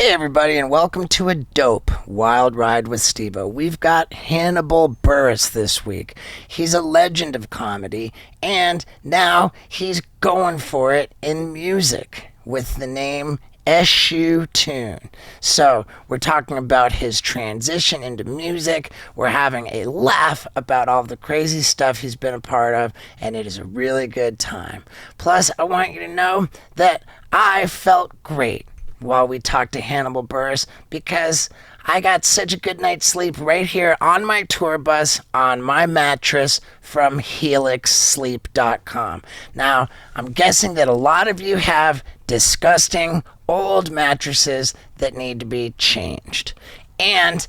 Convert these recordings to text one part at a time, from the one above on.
Hey everybody, and welcome to a dope wild ride with Steve-O. We've got Hannibal Buress this week. He's a legend of comedy, and now he's going for it in music with the name Eshu Tune. So we're talking about his transition into music. We're having a laugh about all the crazy stuff he's been a part of, and it is a really good time. Plus, I want you to know that I felt great while we talked to Hannibal Buress because I got such a good night's sleep right here on my tour bus on my mattress from helixsleep.com. Now, I'm guessing that a lot of you have disgusting old mattresses that need to be changed. And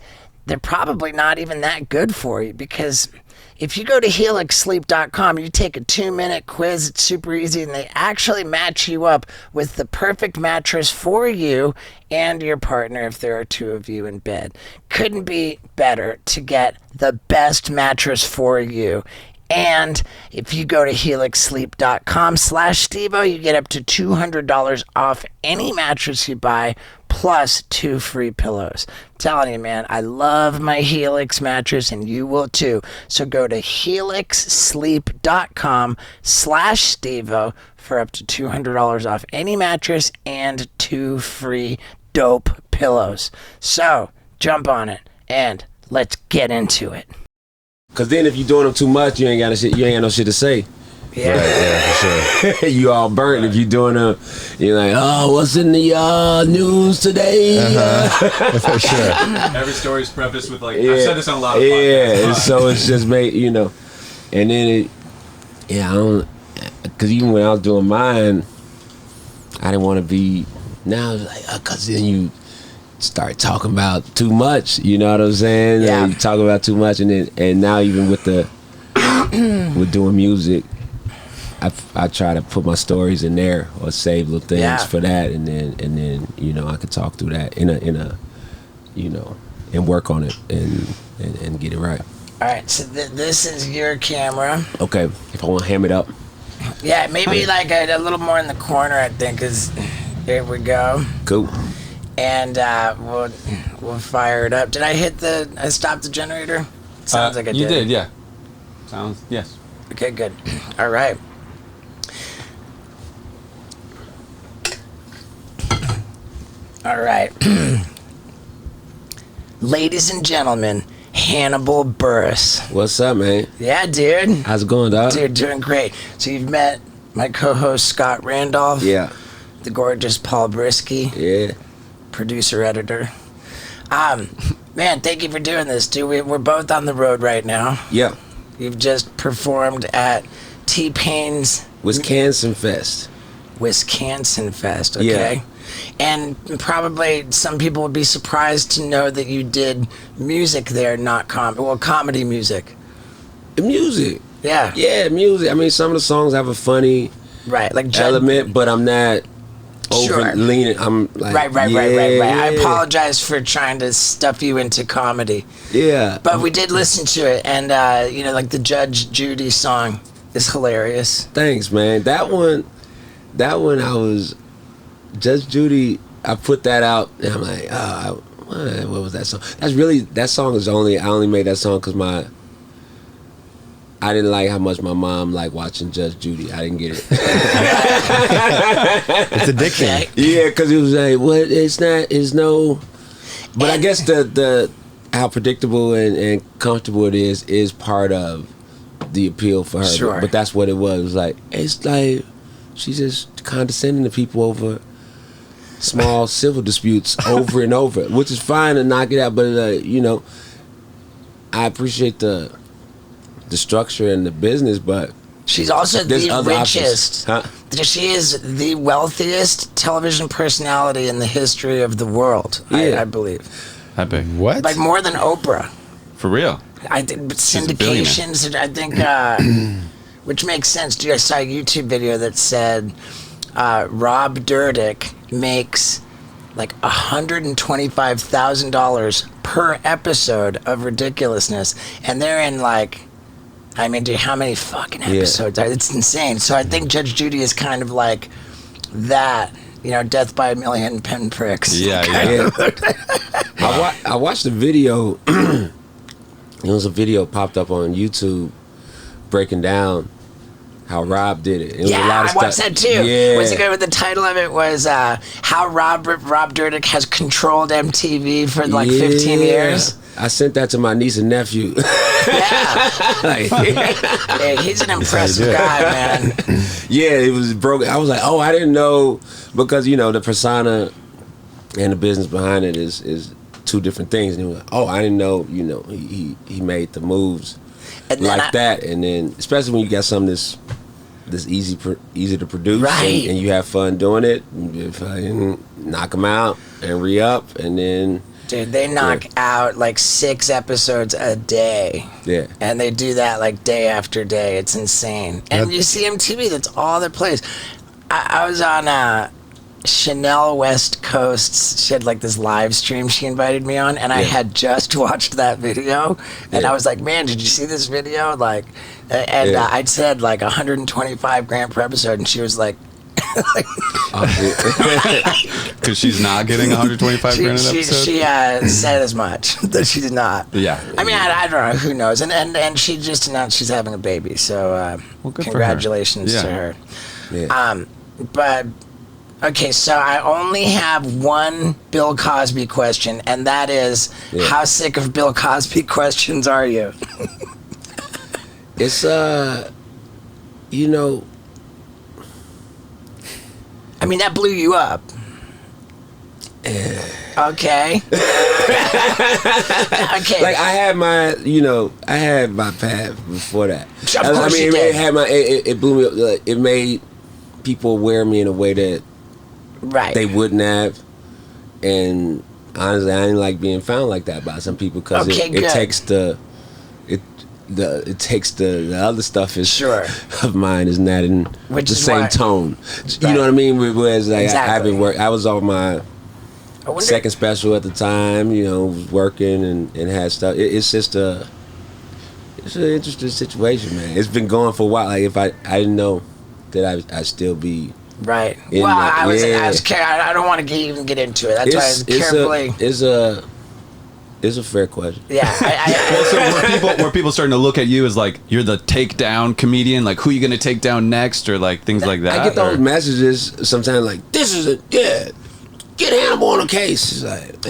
they're probably not even that good for you because if you go to helixsleep.com, you take a 2-minute quiz. It's super easy, and they actually match you up with the perfect mattress for you and your partner if there are two of you in bed. Couldn't be better to get the best mattress for you. And if you go to helixsleep.com/Steve-O, you get up to $200 off any mattress you buy, plus 2 free pillows. I'm telling you, man, I love my Helix mattress, and you will too. So go to helixsleep.com/Steve-O for up to $200 off any mattress and 2 free dope pillows. So jump on it and let's get into it. Cause then if you're doing them too much, you ain't got no shit to say. Yeah, right, for sure. You all burnt if you doing them. You're like, oh, what's in the news today? For sure. Every story's prefaced with like, I've said this on a lot of podcasts. Yeah, so it's just made, and then I don't, cause even when I was doing mine, I didn't want to be. Now it's like, cause then you start talking about too much, you know what I'm saying? Yeah. You talk about too much, and now even with with doing music, I try to put my stories in there or save little things for that, and then I could talk through that in a and work on it and get it right. All right, so this is your camera. Okay, if I want to ham it up. Yeah, maybe like a little more in the corner, I think, cause here we go. Cool. And we'll fire it up. Did I stop the generator? Sounds like I did. You did, yeah. Yes. Okay, good. All right. All right. Ladies and gentlemen, Hannibal Buress. What's up, man? Yeah, dude. How's it going, dog? Dude, doing great. So you've met my co-host Scott Randolph. Yeah. The gorgeous Paul Brisky. Yeah. Producer, editor. Man, thank you for doing this, dude. We're both on the road right now. Yeah. You've just performed at T-Pain's Wisconsin Fest. Okay. Yeah. And probably some people would be surprised to know that you did music there, not comedy music. Music. Yeah. Yeah, music. I mean, some of the songs have a funny like element, but I'm not Sure. leaning. I'm like Right. I apologize for trying to stuff you into comedy. Yeah. But we did listen to it, and like the Judge Judy song is hilarious. Thanks, man. That one I was Judge Judy. I put that out, and I'm like, what was that song? That song is I only made that song because I didn't like how much my mom liked watching Judge Judy. I didn't get it. It's addiction. Okay. Yeah, because it was like, it's no. But I guess the how predictable and comfortable it is part of the appeal for her. Sure. But that's what it was. It was like, it's like she's just condescending to people over small civil disputes over and over, which is fine to knock it out. But I appreciate the structure and the business, but she's also the richest. Huh? She is the wealthiest television personality in the history of the world. Yeah. I believe. That big. What? Like more than Oprah. For real? I think She's a billionaire. syndications. I think, which makes sense. Dude, I saw a YouTube video that said Rob Dyrdek makes like $125,000 per episode of ridiculousness, and they're in like. I mean, dude, how many fucking episodes? It's insane. So I think Judge Judy is kind of like that death by a million pinpricks. Yeah. I watched a video. It was a video popped up on YouTube breaking down how Rob did it. It was a lot of I watched that too. Yeah. Was it good? The title of it was how Rob Dyrdek has controlled MTV for 15 years. I sent that to my niece and nephew. Yeah, he's an impressive guy, man. Yeah, it was broken. I was like, oh, I didn't know, because the persona and the business behind it is two different things. And he was like, oh, I didn't know. He made the moves like that, and then especially when you got something this easy to produce, right? And you have fun doing it. You knock them out and re-up, and then. Dude, they knock out 6 episodes a day. Yeah. And they do that day after day. It's insane. And you see MTV, that's all that plays. I was on Chanel West Coast's, she had this live stream she invited me on, and I had just watched that video, and I was like, man, did you see this video? I'd said 125 grand per episode, and she was like, because she's not getting 125 grand an episode. She said as much that she did not. Yeah. I mean, I don't know. Who knows? And she just announced she's having a baby. So congratulations to her. Yeah. But okay, so I only have one Bill Cosby question, and that is, how sick of Bill Cosby questions are you? It's I mean, that blew you up. Okay. Okay. I had my path before that. Of course you did. It blew me up. It made people aware of me in a way that they wouldn't have. And honestly, I didn't like being found like that by some people, because it takes the other stuff of mine is not in the same tone. You know what I mean? Whereas Exactly. I was on my second special at the time, was working and had stuff. It's just it's an interesting situation, man. It's been going for a while. If I didn't know that I'd still be right. Well, I was I don't want to even get into it. That's why I was carefully. It's a fair question. Yeah. So were people starting to look at you as you're the takedown comedian? Who are you going to take down next, or things like that? I get those messages sometimes this is get Hannibal on a case. It's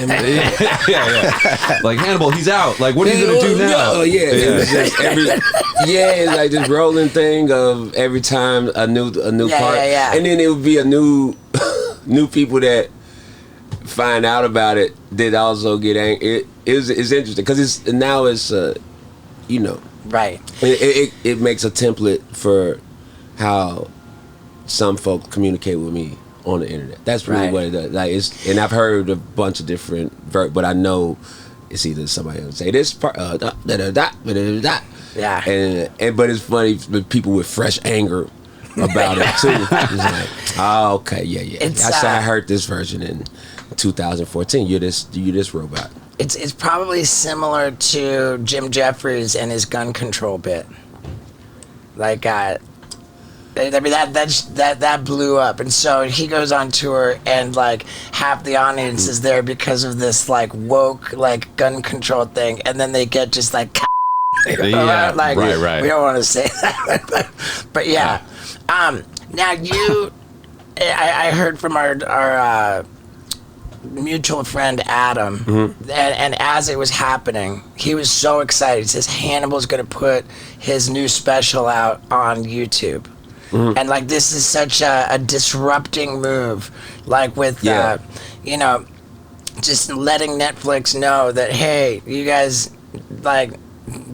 yeah. Hannibal, he's out. What are you going to do now? It's just it's this rolling thing of every time a new part. And then it would be a new people that find out about it that also get angry. It's interesting because it's right. It makes a template for how some folks communicate with me on the internet. That's really what it does. And I've heard a bunch of different but I know it's either somebody will say this part yeah, and but it's funny with people with fresh anger about it too. It's okay, I heard this version in 2014. You're this robot. It's probably similar to Jim Jeffries and his gun control bit. I mean that blew up, and so he goes on tour, and half the audience is there because of this woke gun control thing, and then they get just right. We don't want to say that, but yeah. Now I heard from our mutual friend Adam, and as it was happening, he was so excited. He says Hannibal's going to put his new special out on YouTube, and this is such a disrupting move, with just letting Netflix know that, hey, you guys,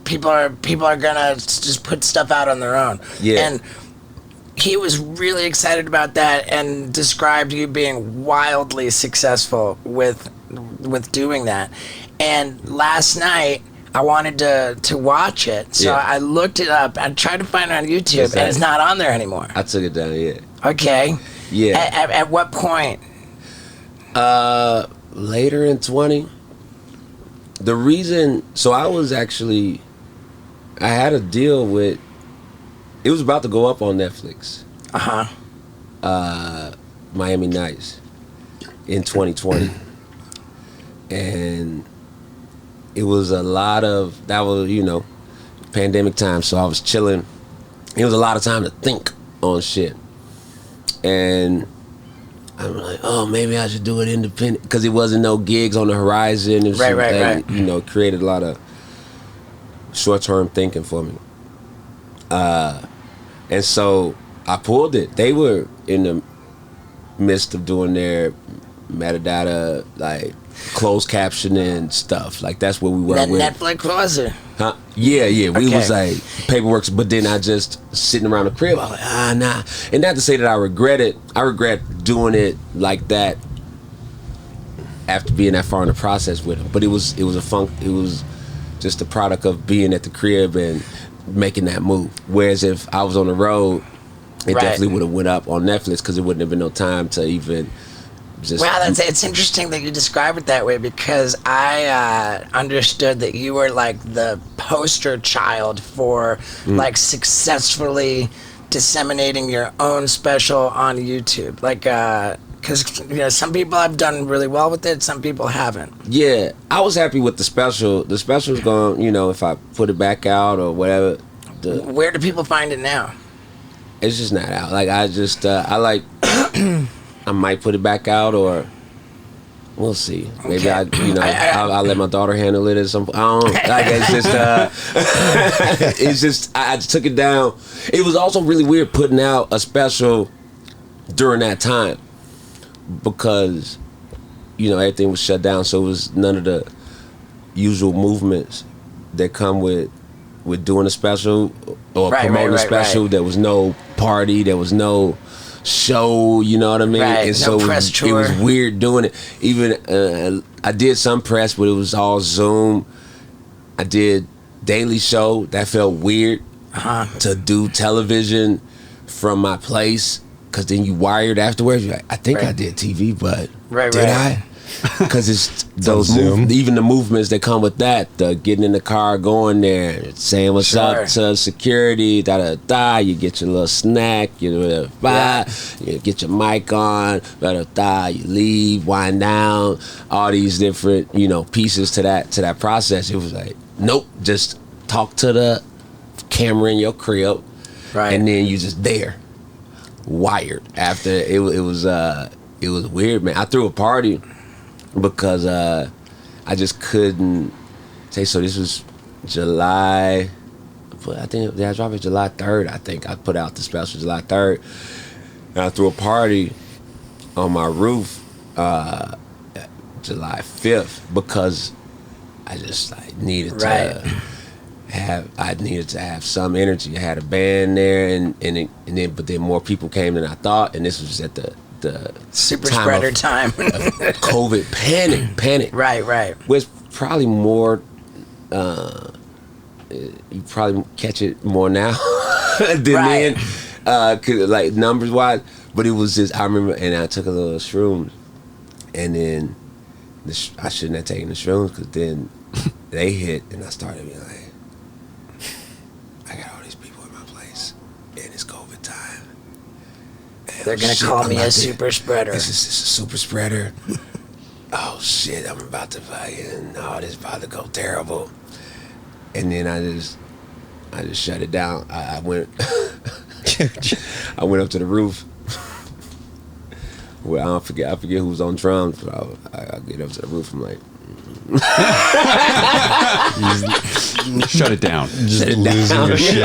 people are gonna just put stuff out on their own, and he was really excited about that and described you being wildly successful with doing that. And last night I wanted to watch it, so I looked it up. I tried to find it on YouTube, and it's not on there anymore. I took it down. Okay. Yeah. At what point? Later in 20. The reason, so I had a deal with. It was about to go up on Netflix. Miami Nights in 2020, and it was a lot of that was pandemic time, so I was chilling. It was a lot of time to think on shit, and I'm like, oh, maybe I should do it independent because it wasn't no gigs on the horizon. It was Right. Created a lot of short-term thinking for me. And so I pulled it. They were in the midst of doing their metadata, like closed captioning stuff. Like that's what we were with. Netflix was it? Huh? Yeah. We Okay. was like paperwork, but then I just sitting around the crib. I was like, nah. And not to say that I regret it. I regret doing it like that after being that far in the process with him. But it was just a product of being at the crib and making that move. Whereas if I was on the road, it Right. definitely would have went up on Netflix because it wouldn't have been no time to even just. Wow, it's interesting that you describe it that way because I understood that you were like the poster child for like successfully disseminating your own special on YouTube. Like, because some people have done really well with it, some people haven't. Yeah, I was happy with the special. The special's going, if I put it back out or whatever. Where do people find it now? It's just not out. Like I just, I like, I might put it back out or we'll see. Maybe Okay. I'll let my daughter handle it at some point. I don't know. Like it's just, I just took it down. It was also really weird putting out a special during that time because, everything was shut down. So it was none of the usual movements that come with doing a special or promoting a special. Right. There was no party. There was no show. You know what I mean? Right. And so press it was weird doing it. Even I did some press, but it was all Zoom. I did Daily Show. That felt weird to do television from my place because then you wired afterwards. You're like, I think I did TV, but did I? Because it's those even the movements that come with that, the getting in the car, going there, saying what's up to security, you get your little snack, you get your mic on, you leave, wind down, all these different pieces to that process. It was like, nope, just talk to the camera in your crib, and then you just there, wired. After it was weird, man. I threw a party. Because I just couldn't say. So this was July. I think I dropped it July 3rd. I think I put out the special July 3rd, and I threw a party on my roof July 5th because I just needed to have. I needed to have some energy. I had a band there, and then more people came than I thought, and this was just at the super spreader time. COVID panic. Right. Was probably more. You probably catch it more now than then, like numbers wise. But it was just I remember, and I took a little shrooms, and then I shouldn't have taken the shrooms because then they hit, and I started being like, I got all these people in my place, and it's COVID time. They're gonna call me a super spreader. This is a super spreader. Oh shit! I'm about to fucking. Oh, this is about to go terrible. And then I just shut it down. I went. I went up to the roof. Well, I forget who was on drums, but I get up to the roof. I'm like, shut it down. Just losing your shit.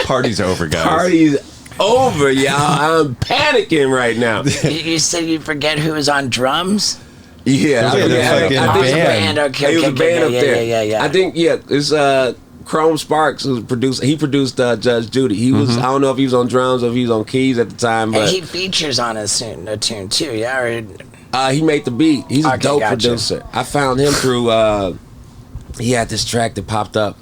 Party's over, guys. Party's over, y'all. I'm panicking right now. You said you forget who was on drums? Yeah, I think it was a band. Okay, it was a band up there. Yeah. I think it's Chrome Sparks was producer. He produced Judge Judy. He was I don't know if he was on drums or if he was on keys at the time, but and he features on a tune too. Yeah, he made the beat. He's a dope gotcha. producer. I found him through. He had this track that popped up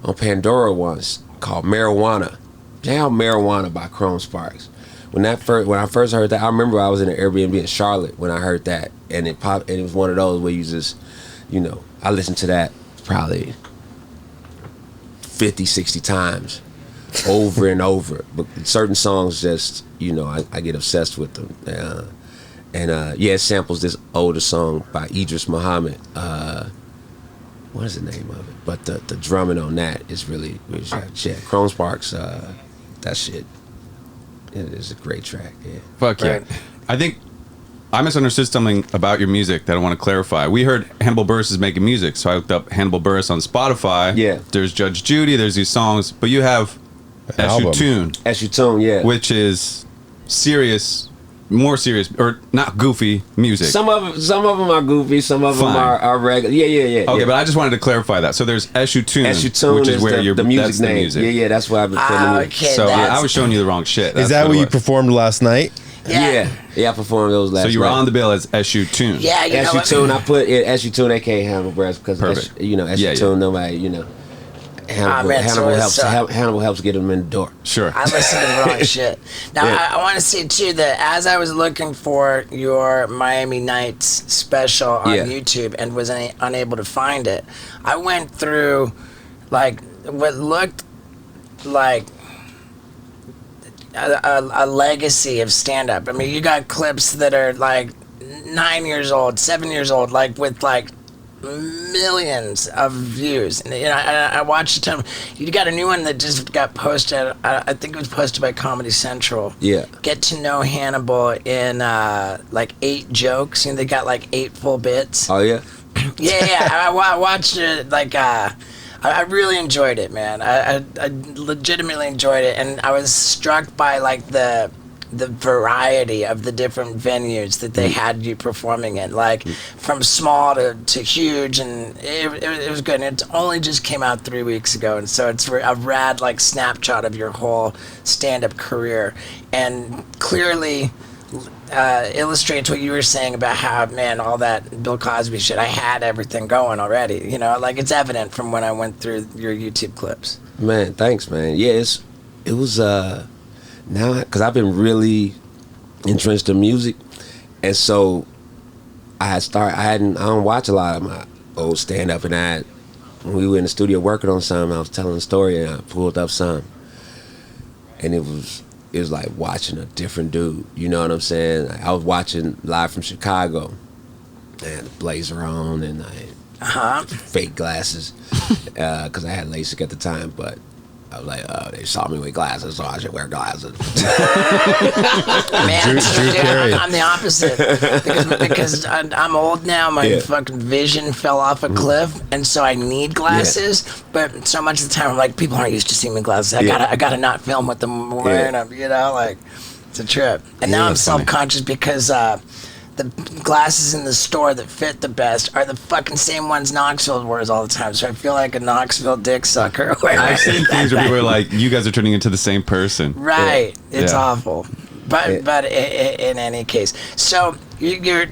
on Pandora once called Marijuana. Jam Marijuana by Chrome Sparks. When I first heard that, I remember I was in an Airbnb in Charlotte when I heard that, and it popped, and it was one of those where you just, I listened to that probably 50, 60 times over and over. But certain songs just, you know, I get obsessed with them. It samples this older song by Idris Muhammad. What is the name of it? But the drumming on that is really shit. Chrome Sparks, that shit. It is a great track. Yeah. Fuck yeah. I think I misunderstood something about your music that I want to clarify. We heard Hannibal Buress is making music, so I looked up Hannibal Buress on Spotify. Yeah. There's Judge Judy, there's these songs, but you have Eshu Tune. Eshu Tune, yeah. Which is serious, more serious, or not goofy music. Some of them are goofy, some of them are regular. Yeah. Okay, but I just wanted to clarify that. So there's Eshu Tune, which is where the music that's name. The music. Yeah, that's why I've been putting it. Okay, so I was showing you the wrong shit. Is that what you performed last night? Yeah, I performed those last night. So you were on the bill as Eshu Tune. Yeah, you know Eshu what? Tune, I put it Eshu Tune, a.k.a. Hannibal Buress, because Eshu Tune, nobody, Hannibal helps get them in the door. Sure. I listened to the wrong shit. Now, I want to say, too, that as I was looking for your Miami Nights special on YouTube and was unable to find it, I went through, like, what looked like a legacy of stand-up. I mean, you got clips that are, like, 9 years old, 7 years old, like, with, like, millions of views. And I watched a ton. You got a new one that just got posted. I think it was posted by Comedy Central. Yeah. Get to know Hannibal in like 8 jokes. You know, they got like 8 full bits. Oh yeah. Yeah. I watched it. Like I really enjoyed it, man. I legitimately enjoyed it, and I was struck by like the variety of the different venues that they had you performing in, like from small to huge, and it was good. And it only just came out 3 weeks ago, and so it's a rad like snapshot of your whole stand-up career, and clearly illustrates what you were saying about how, man, all that Bill Cosby shit, I had everything going already. You know, like it's evident from when I went through your YouTube clips. Man, thanks, man. Yeah, it was now, because I've been really interested in music, and so I don't watch a lot of my old stand-up, and when we were in the studio working on something, I was telling a story, and I pulled up some, and it was like watching a different dude, you know what I'm saying? I was watching live from Chicago, and the blazer on, and fake glasses, because I had LASIK at the time, but I was like, oh, they saw me with glasses, so I should wear glasses. Man, I'm the opposite. Because I'm old now. My fucking vision fell off a cliff, and so I need glasses. Yeah. But so much of the time, I'm like, people aren't used to seeing me with glasses. I gotta not film with them wearing them. You know, like it's a trip. And now I'm self-conscious because the glasses in the store that fit the best are the fucking same ones Knoxville wears all the time. So I feel like a Knoxville dick sucker. I've seen things where people are like, you guys are turning into the same person. Right. Yeah. It's awful. But in any case. So you're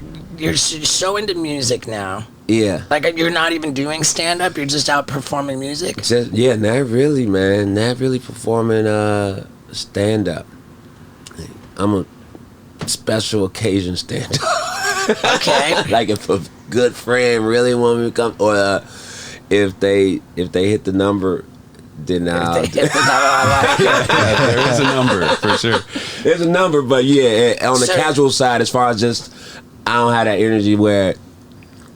so into music now. Yeah. Like you're not even doing stand-up? You're just out performing music? Not really, man. Not really performing stand-up. I'm a special occasion stand-up. Okay. Like if a good friend really want me to come, or if they hit the number, then I'll. There is a number for sure. There's a number, but on the casual side, as far as just, I don't have that energy where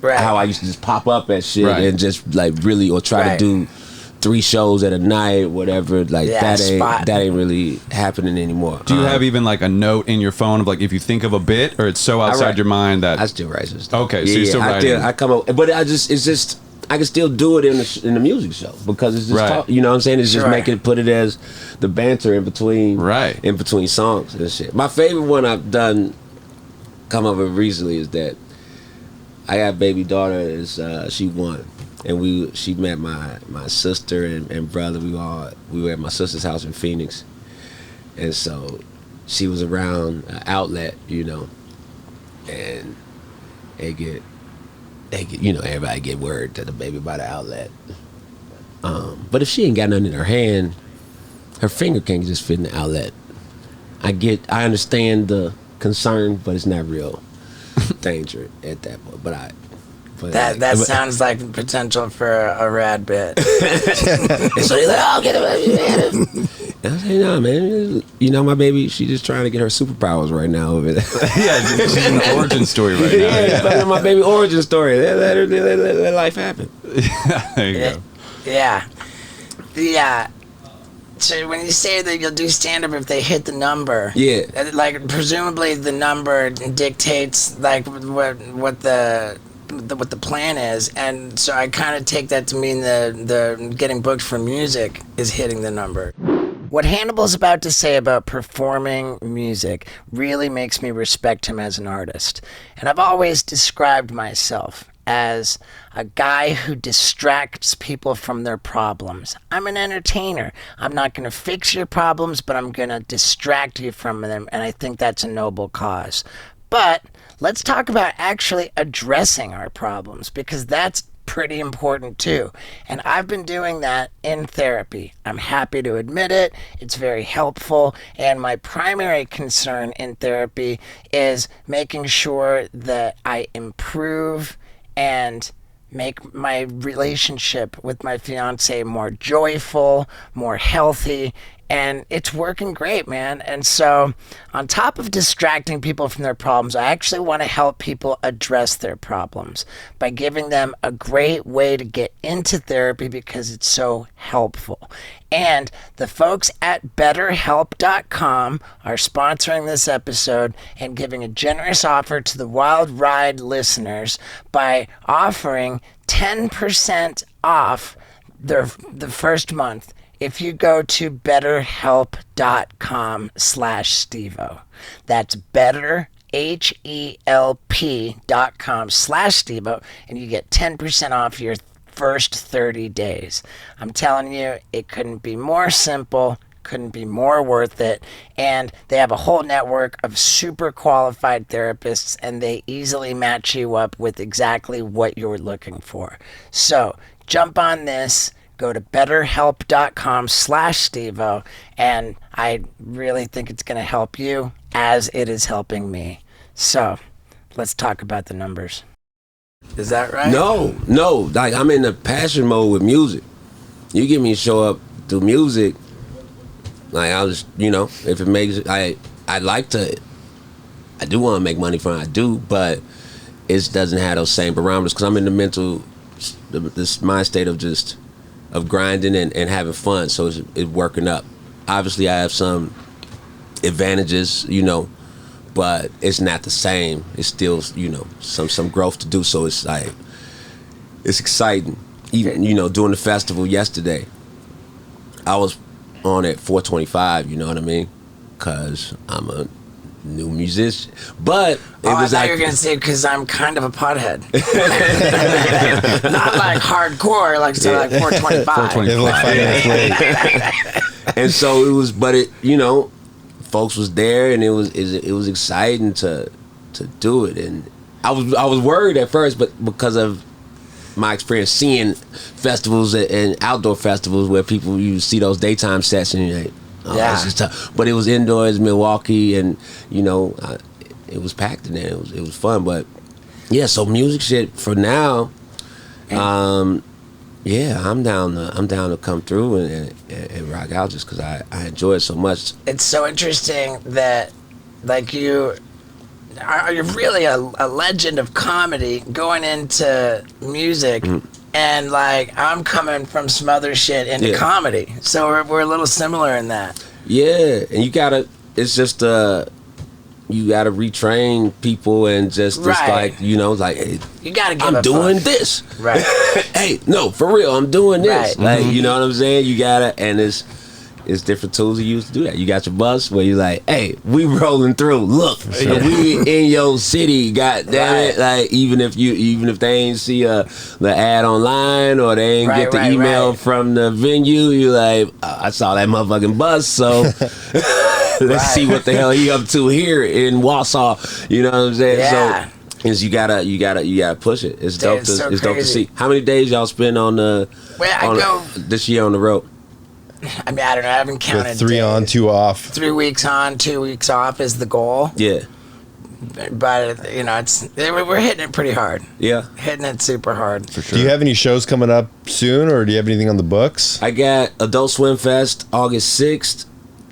how I used to just pop up at shit and just like really, or try to do 3 shows at a night, whatever, like that ain't really happening anymore. Do you have even like a note in your phone of like, if you think of a bit, or it's so outside your mind that I still write some stuff. Okay, so you're still writing. I come up, but it's just I can still do it in the music show, because it's just talk, you know what I'm saying? It's just put it as the banter in between songs and shit. My favorite one I've done come up with recently is that I got a baby daughter, is she won. And she met my sister and brother. We were at my sister's house in Phoenix, and so she was around an outlet, you know, and they get everybody get word to the baby by the outlet. But if she ain't got nothing in her hand, her finger can't just fit in the outlet. I understand the concern, but it's not real danger at that point. That sounds like potential for a rad bit. So he's like, I'll get it. I say, nah, man. You know, my baby, she just trying to get her superpowers right now over there. Yeah, she's in the origin story right now. Yeah, my baby origin story. Let life happen. There you go. Yeah. Yeah. So when you say that you'll do stand-up if they hit the number, like presumably the number dictates like what the plan is, and so I kind of take that to mean the getting booked for music is hitting the number. What Hannibal's about to say about performing music really makes me respect him as an artist, and I've always described myself as a guy who distracts people from their problems. I'm an entertainer. I'm not going to fix your problems, but I'm going to distract you from them, and I think that's a noble cause. But let's talk about actually addressing our problems, because that's pretty important too. And I've been doing that in therapy. I'm happy to admit it. It's very helpful. And my primary concern in therapy is making sure that I improve and make my relationship with my fiance more joyful, more healthy, and it's working great, man. And so on top of distracting people from their problems, I actually want to help people address their problems by giving them a great way to get into therapy because it's so helpful. And the folks at BetterHelp.com are sponsoring this episode and giving a generous offer to the Wild Ride listeners by offering 10% off the first month if you go to betterhelp.com/Stevo. That's betterhelp.com/Stevo, and you get 10% off your first 30 days. I'm telling you, it couldn't be more simple, couldn't be more worth it, and they have a whole network of super qualified therapists, and they easily match you up with exactly what you're looking for. So jump on this. Go to betterhelp.com/Stevo, and I really think it's going to help you as it is helping me. So let's talk about the numbers. Is that right? No. Like, I'm in the passion mode with music. You get me to show up through music, like, I'll just, if it makes it, I do want to make money from it, I do, but it doesn't have those same barometers because I'm in the this mind state of grinding and having fun, so it's working up. Obviously, I have some advantages, but it's not the same. It's still, some growth to do, so it's like, it's exciting. Even, doing the festival yesterday, I was on at 425, you know what I mean? Because I'm a new musician, but I thought you were gonna say because I'm kind of a pothead. Not like hardcore, like 425. And so it was, but folks was there, and it was exciting to do it, and I was worried at first, but because of my experience seeing festivals and outdoor festivals where you see those daytime sets and you're like, this is tough. But it was indoors, Milwaukee, and it was packed in there. It was fun, but yeah. So music shit for now. I'm down to come through and rock out just because I enjoy it so much. It's so interesting that you're really a legend of comedy going into music. Mm-hmm. And I'm coming from some other shit into comedy, so we're a little similar in that. Yeah, and you gotta retrain people and just hey, you gotta give I'm doing this. Right. Hey, no, for real, I'm doing this. Right. Like, you know what I'm saying? You gotta, and it's different tools you use to do that. You got your bus where you're like, hey, we rolling through. Look, we in your city. God damn it! Like, even if they ain't see the ad online or they ain't get the email from the venue, you like, I saw that motherfucking bus. So let's see what the hell he up to here in Wausau. You know what I'm saying? Yeah. So you gotta push it. It's dope. It's dope to see. How many days y'all spend on this year on the road? I mean, I don't know. I haven't counted. With 3 on, 2 off. 3 weeks on, 2 weeks off is the goal. Yeah. But we're hitting it pretty hard. Yeah. Hitting it super hard. For sure. Do you have any shows coming up soon, or do you have anything on the books? I got Adult Swim Fest August 6th.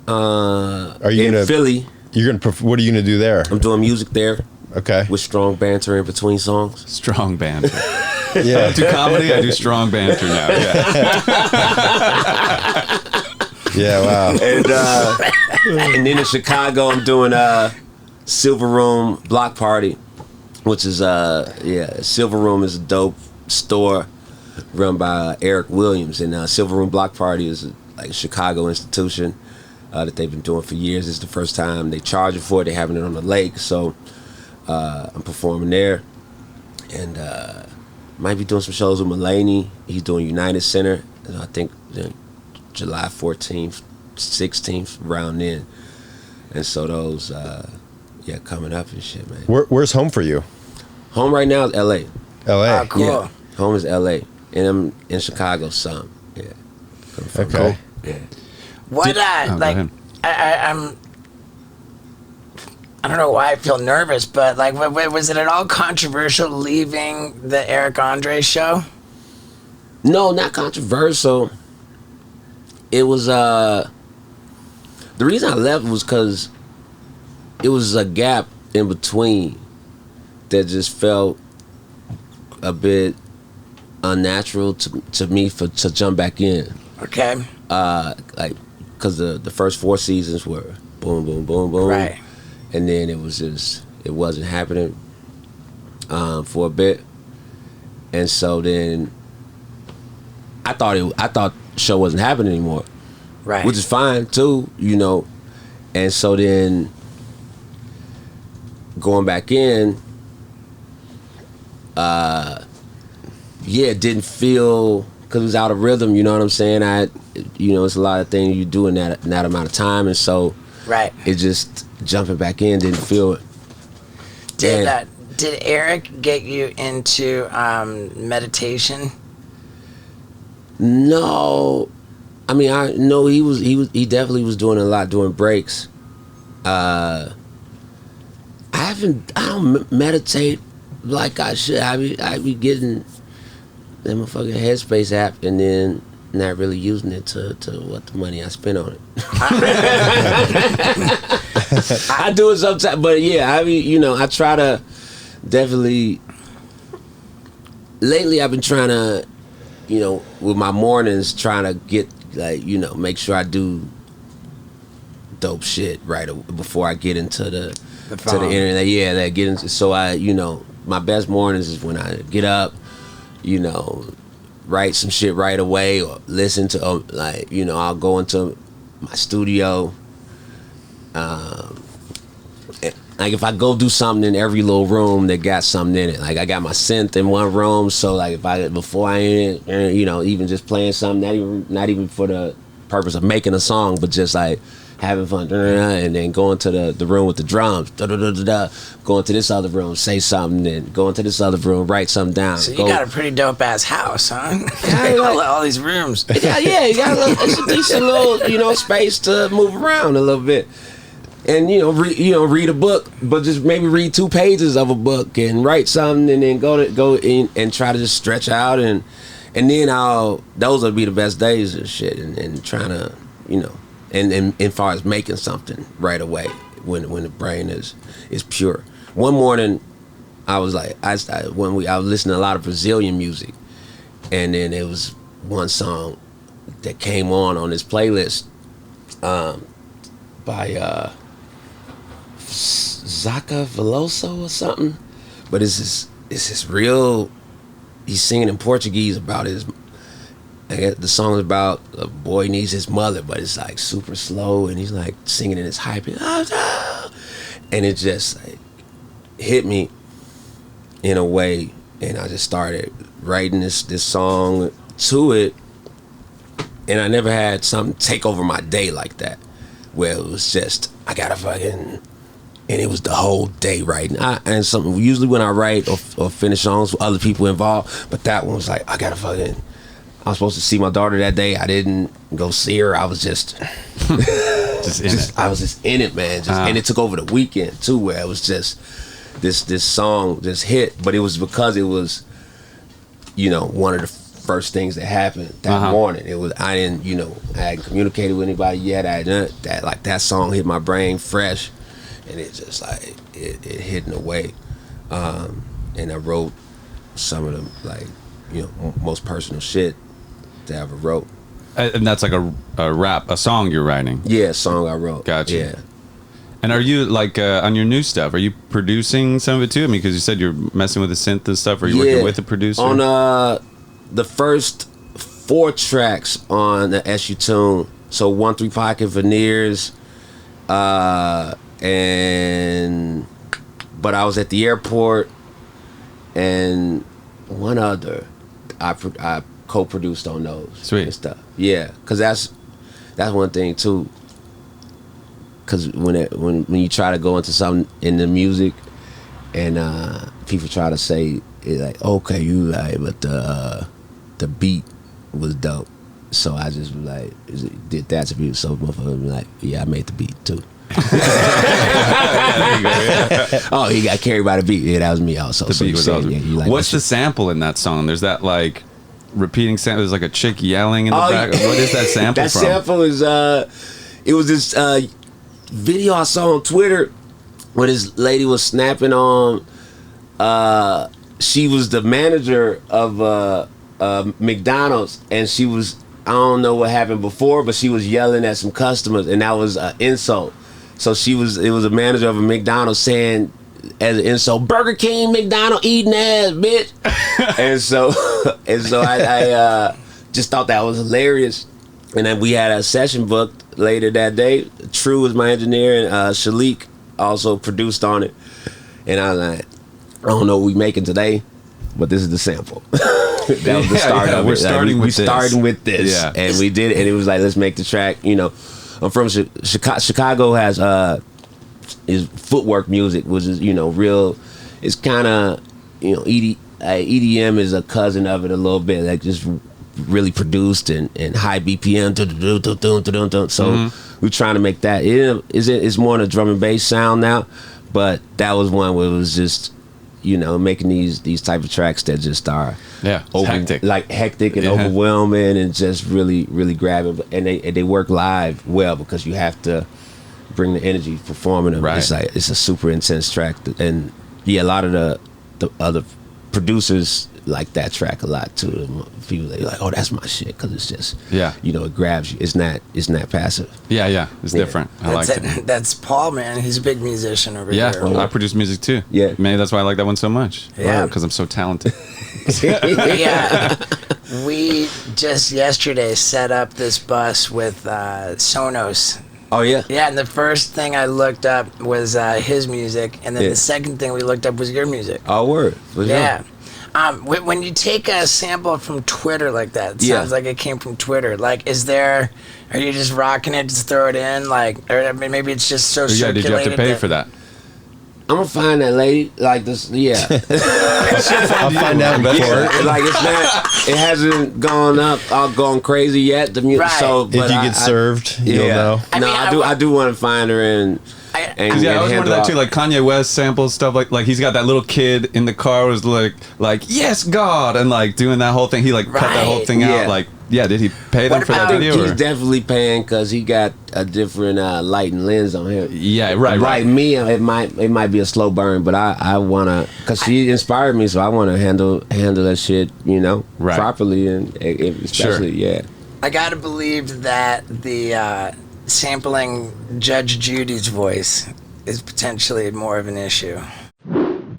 Are you in gonna Philly? What are you gonna do there? I'm doing music there. Okay. With strong banter in between songs. Strong banter. Yeah. I do comedy. I do strong banter now. Yeah. Yeah. Wow. And then in Chicago, I'm doing Silver Room Block Party, which is Silver Room is a dope store run by Eric Williams, and Silver Room Block Party is like a Chicago institution that they've been doing for years. It's the first time they charge for it. They're having it on the lake, so I'm performing there, and might be doing some shows with Mulaney. He's doing United Center, I think July 14th, 16th, around then. And so those, coming up and shit, man. Where's home for you? Home right now is L.A. L.A. Oh, cool. Yeah, home is L.A. And I'm in Chicago some. Yeah. Okay. Cool. Yeah. What go ahead. I don't know why I feel nervous, but like, was it at all controversial leaving the Eric Andre show? No, not controversial. It was the reason I left was because it was a gap in between that just felt a bit unnatural to me to jump back in. Okay. Like, because the first 4 seasons were boom, boom, boom, boom. Right. And then it wasn't happening for a bit. And so then I thought the show wasn't happening anymore. Right. Which is fine too, And so then going back in, it didn't feel, because it was out of rhythm, you know what I'm saying? It's a lot of things you do in that amount of time, and so Right. it just jumping back in didn't feel it. Did Eric get you into meditation? No, I mean I know he definitely was doing a lot during breaks. I don't meditate like I should. I be getting that motherfucking Headspace app and then not really using it to what the money I spent on it. I do it sometimes, but yeah, I try to definitely. Lately, I've been trying to, with my mornings, trying to get make sure I do dope shit right before I get into the internet. Yeah, that get into. So my best mornings is when I get up, write some shit right away or listen to I'll go into my studio. Like if I go do something in every little room that got something in it, like I got my synth in one room, so like before I even just playing something, not even for the purpose of making a song, but just like having fun, and then going to the room with the drums, going to this other room, say something, then going to this other room, write something down. So you got a pretty dope ass house, huh? Yeah, all these rooms. You got it's a decent little space to move around a little bit. And read a book, but just maybe read 2 pages of a book and write something, and then go in and try to just stretch out, and then those would be the best days and shit, and trying to and as far as making something right away when the brain is pure. One morning I was like I was listening to a lot of Brazilian music, and then there was one song that came on this playlist by Zaka Veloso or something, but it's this real. He's singing in Portuguese about his. The song is about a boy needs his mother, but it's like super slow, and he's like singing in his high pitch, and it just like hit me in a way, and I just started writing this song to it, and I never had something take over my day like that, where it was just I gotta fucking. And it was the whole day writing. And something usually when I write or finish songs with other people involved, but that one was like I was supposed to see my daughter that day. I didn't go see her. I was just I was just in it, man. And it took over the weekend too, where it was just this song just hit. But it was because it was one of the first things that happened that morning. It was I hadn't communicated with anybody yet. That song hit my brain fresh, and it just like it hit in a way. And I wrote some of the most personal shit that I ever wrote. And that's like a song you're writing. Yeah, a song I wrote. Gotcha. Yeah. And are you like on your new stuff? Are you producing some of it too? I mean, because you said you're messing with the synth and stuff. Are you working with a producer? On the first 4 tracks on the Eshu Tune, so 1-3 Pocket, Veneers, but I was at the airport, and one other I co-produced on those. Sweet. And stuff. Yeah, because that's one thing too. Because when you try to go into something in the music, and people try to say it like, okay, you like, but the beat was dope, so I just like did that to people. So motherfuckers be like, yeah, I made the beat too. Oh, he got carried by the beat. Yeah, that was me also. The beat was awesome. Yeah, what's the sample in that song? There's that like repeating sample. There's like a chick yelling in the back. What is that sample from? That sample is it was this video I saw on Twitter where this lady was snapping on. She was the manager of McDonald's, and she was, I don't know what happened before, but she was yelling at some customers, and that was an insult. So it was a manager of a McDonald's saying as an insult, Burger King, McDonald's eating ass, bitch. and so I just thought that was hilarious. And then we had a session booked later that day. True was my engineer, and Shalik also produced on it. And I was like, I don't know what we making today, but this is the sample. That was the start of it. We're starting with this. We starting with this. Yeah. And we did it, and it was like, let's make the track. I'm from Chicago. Chicago has is footwork music, which is real. It's kind of EDM is a cousin of it a little bit, like just really produced and high BPM. So we're trying to make that. It's more a drum and bass sound now, but that was one where it was just making these type of tracks that just are hectic and overwhelming and just really really grabbing, and they work live well because you have to bring the energy performing them. Right. It's a super intense track, and a lot of the other producers like that track a lot too. People they like, oh, that's my shit, because it's just it grabs you. It's not passive. It's different. I like it. That's Paul, man. He's a big musician over here. I produce music too. Yeah, maybe that's why I like that one so much. Yeah, because I'm so talented. We just yesterday set up this bus with Sonos. Oh yeah. Yeah, and the first thing I looked up was his music, and then the second thing we looked up was your music. Oh, word. Yeah. When you take a sample from Twitter like that, it sounds like it came from Twitter. Like, are you just rocking it, just throw it in? Like, or maybe it's just so circulated. Did you have to pay for that? I'm gonna find that lady like this. Yeah, I'll find out in court. Like it hasn't gone crazy yet. The music. Right. So, if you get served, you'll know. I do want to find her and. I was wondering that too, like Kanye West samples stuff, like he's got that little kid in the car was like yes God, and like doing that whole thing. He cut that whole thing out. Like, did he pay them for that video? He's definitely paying because he got a different light and lens on him. Yeah, right. Like me, it might be a slow burn, but I wanna, because she inspired me, so I wanna handle that shit, properly, and especially I gotta believe that the sampling Judge Judy's voice is potentially more of an issue.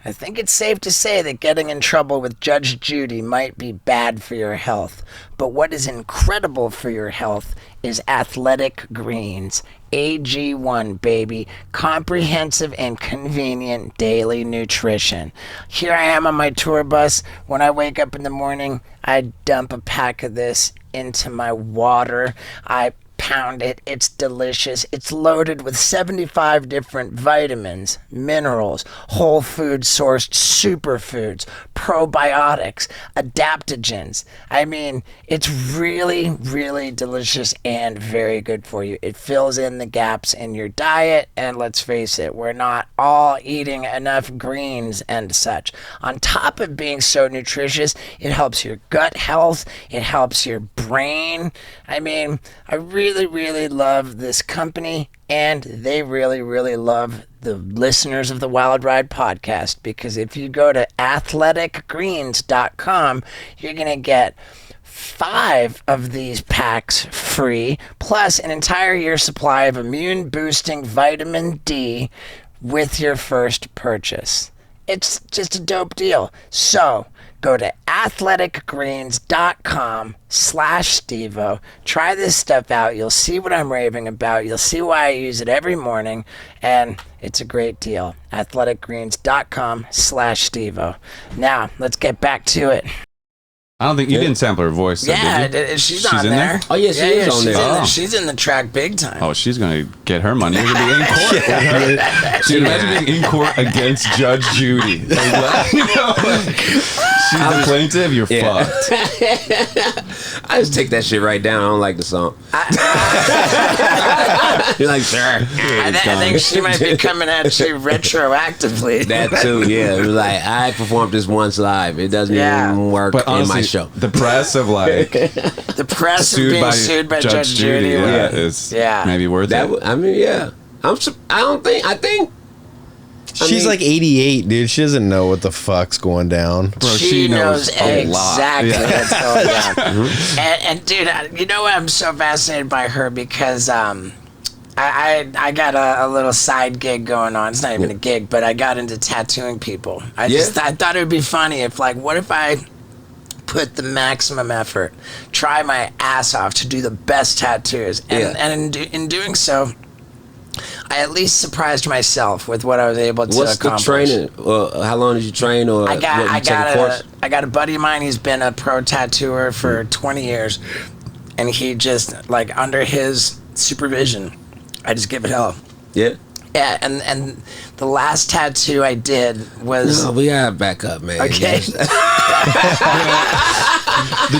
I think it's safe to say that getting in trouble with Judge Judy might be bad for your health, but what is incredible for your health is Athletic Greens. AG1, baby. Comprehensive and convenient daily nutrition. Here I am on my tour bus. When I wake up in the morning, I dump a pack of this into my water. I pound it. It's delicious. It's loaded with 75 different vitamins, minerals, whole food sourced superfoods, probiotics, adaptogens. I mean, it's really, really delicious and very good for you. It fills in the gaps in your diet, and let's face it, we're not all eating enough greens and such. On top of being so nutritious, it helps your gut health. It helps your brain. I mean, I really, really love this company, and they really, really love the listeners of the Wild Ride podcast, because if you go to athleticgreens.com, you're going to get 5 of these packs free, plus an entire year supply of immune boosting vitamin D with your first purchase. It's just a dope deal. So go to athleticgreens.com/Stevo. Try this stuff out. You'll see what I'm raving about. You'll see why I use it every morning. And it's a great deal. athleticgreens.com/Stevo. Now, let's get back to it. I don't think you didn't sample her voice. Though, Yeah, did you? she's on in there. Oh, yeah, she is on there. She's in the track big time. Oh, she's gonna get her money. You're gonna be in court. Dude, imagine being in court against Judge Judy. Like, you know, like, she's the plaintiff. You're fucked. I just take that shit right down. I don't like the song. You're like, sure. I think she might be coming at you retroactively. That too, yeah. It was like, I performed this once live. It doesn't even work But honestly, in my show. The press of like the press of being sued by Judge Judy. Is maybe worth it. I mean, yeah. I think She's like 88, dude. She doesn't know what the fuck's going down. Bro, she knows a lot. exactly what's going down. Mm-hmm. And dude, you know what? I'm so fascinated by her because I got a little side gig going on. It's not even a gig, but I got into tattooing people. I thought it would be funny if, like, what if I put the maximum effort, try my ass off to do the best tattoos, and in doing so, I at least surprised myself with what I was able to accomplish. What's the training? How long did you train? Or I got a buddy of mine. He's been a pro tattooer for 20 years, and he just, like, under his supervision, I just give it hell. Yeah. Yeah, and the last tattoo I did was... No, we gotta back up, man. Okay. The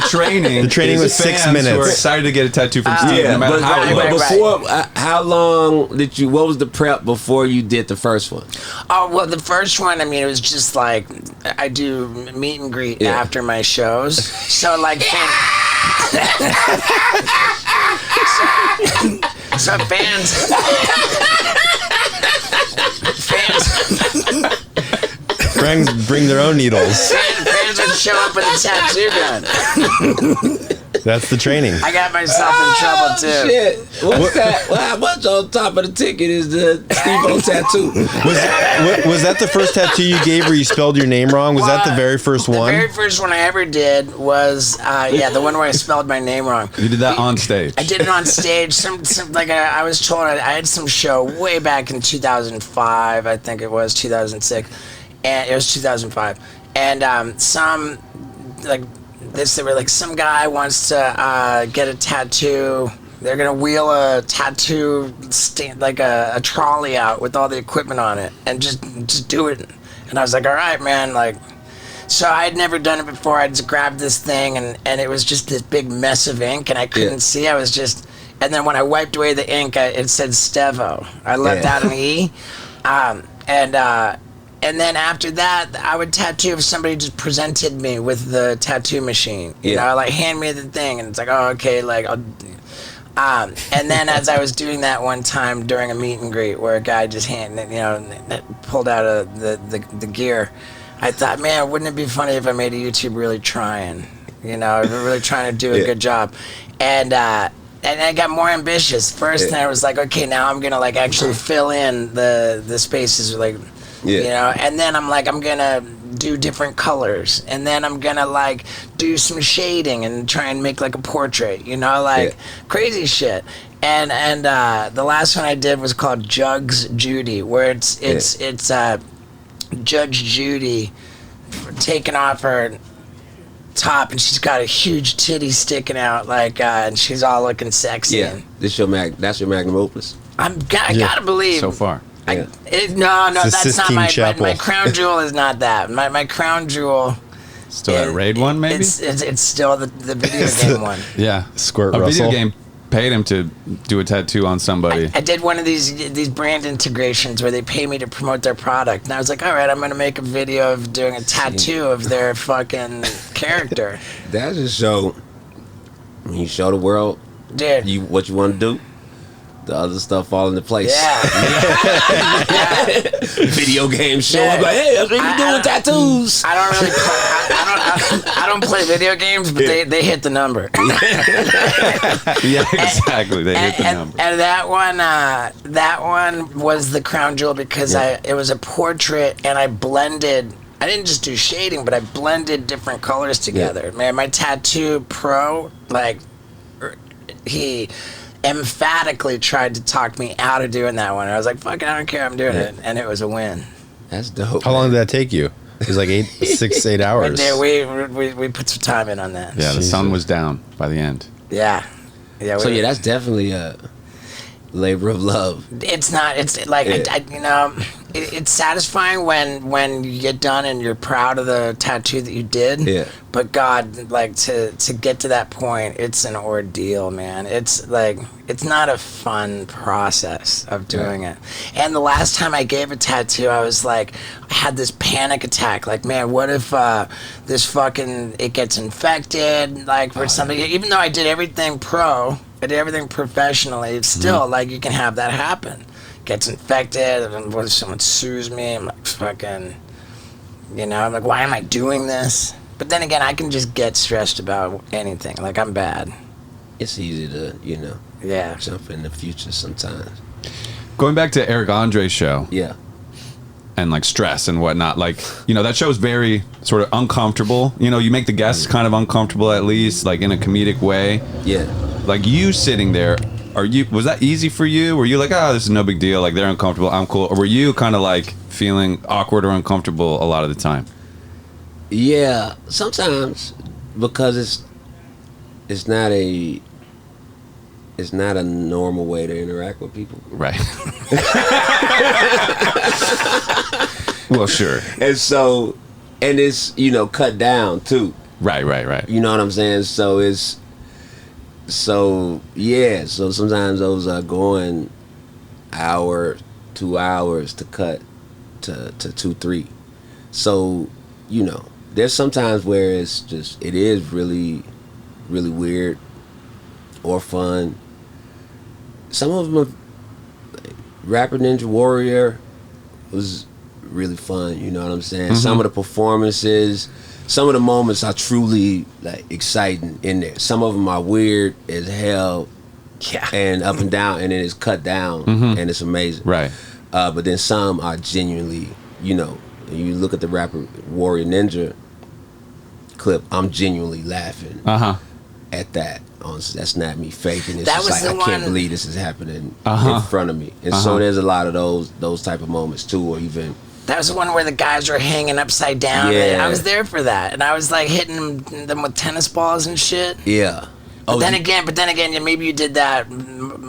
training was 6 minutes. We're excited to get a tattoo from Steve, no matter how it looks. How long did you? What was the prep before you did the first one? Oh, well, the first one, I mean, it was just like I do meet and greet after my shows, so like. So fans. Friends bring their own needles. Fans would show up with a tattoo gun. That's the training. I got myself in trouble too. Shit. What's that? Well, how much on top of the ticket is the Steve-O tattoo? Was that the first tattoo you gave where you spelled your name wrong? Was that the very first one? The very first one I ever did was, the one where I spelled my name wrong. You did that on stage. I did it on stage. I was told I had some show way back in 2005. I think it was 2006, and it was 2005. And they were like, some guy wants to get a tattoo. They're gonna wheel a tattoo stand, like a trolley out with all the equipment on it, and just do it. And I was like, all right, man. Like, so I had never done it before. I just grabbed this thing, and it was just this big mess of ink, and I couldn't see. I was just, and then when I wiped away the ink, it said Stevo. I left out an E, and then after that, I would tattoo if somebody just presented me with the tattoo machine. You know, like, hand me the thing, and it's like, oh, okay, like, I'll... and then as I was doing that one time during a meet and greet where a guy just pulled out the gear, I thought, man, wouldn't it be funny if I made a YouTube really trying, really trying to do a good job. And I got more ambitious. First, and I was like, okay, now I'm gonna like actually fill in the spaces, like, and then I'm like, I'm gonna do different colors, and then I'm gonna like do some shading and try and make like a portrait, crazy shit. And the last one I did was called Jugs Judy, where it's Judge Judy taking off her top, and she's got a huge titty sticking out, like, and she's all looking sexy. Yeah, that's your magnum opus. I gotta believe So far. Yeah. No, It's the that's not Sistine Chapel. my crown jewel is not that. My crown jewel. Still that raid one, maybe? It's still the video game one. Yeah. Squirt a Russell. video game paid him to do a tattoo on somebody. I did one of these brand integrations where they pay me to promote their product, and I was like, all right, I'm gonna make a video of doing a tattoo of their fucking character. That just show when you show the world Dude. what you want to do. The other stuff fall into place. Yeah. Video games show up Yeah. like, hey, that's what you do with tattoos. I don't really. I don't play video games, but they hit the number. Yeah, exactly. They hit the number. And that one was the crown jewel because it was a portrait, and I blended. I didn't just do shading, but I blended different colors together. Man, my tattoo pro, like, he emphatically tried to talk me out of doing that one. I was like, fuck it, I don't care, I'm doing it. And it was a win. That's dope. How long did that take you? It was like 8 hours. We put some time in on that. Yeah, the sun was down by the end. Yeah. So yeah, that's definitely a labor of love. It's not. It's like it's satisfying when you get done and you're proud of the tattoo that you did. Yeah. But God, like to get to that point, it's an ordeal, man. It's like it's not a fun process of doing it. And the last time I gave a tattoo, I was like, I had this panic attack. Like, man, what if this fucking it gets infected? Like, or something. Even though I did everything pro. I did everything professionally. It's still like you can have that happen. Gets infected, and what if someone sues me? I'm like, fucking, I'm like, why am I doing this? But then again, I can just get stressed about anything. Like, I'm bad. It's easy to, jump in the future sometimes. Going back to Eric Andre's show. Yeah. And like stress and whatnot, like that show is very sort of uncomfortable. You make the guests kind of uncomfortable, at least like in a comedic way. Yeah. Like you sitting there, was that easy for you? Were you like, this is no big deal, like they're uncomfortable, I'm cool? Or were you kind of like feeling awkward or uncomfortable a lot of the time? Yeah, sometimes, because it's not a normal way to interact with people. Right. Well, sure. And so, and it's, cut down too. Right. You know what I'm saying? So so sometimes those are going hour, 2 hours to cut to 2-3. So, there's sometimes where it is really, really weird or fun. Some of them, like, Rapper Ninja Warrior was really fun, you know what I'm saying? Mm-hmm. Some of the performances, some of the moments are truly like exciting in there. Some of them are weird as hell, and up and down, and then it's cut down, and it's amazing. Right. But then some are genuinely, you look at the Rapper Warrior Ninja clip, I'm genuinely laughing at that. That's not me faking. It's just like, I can't believe this is happening in front of me. And so there's a lot of those type of moments too, or even. That was the one where the guys were hanging upside down. Yeah. And I was there for that, and I was like hitting them with tennis balls and shit. Yeah. But then again, maybe you did that.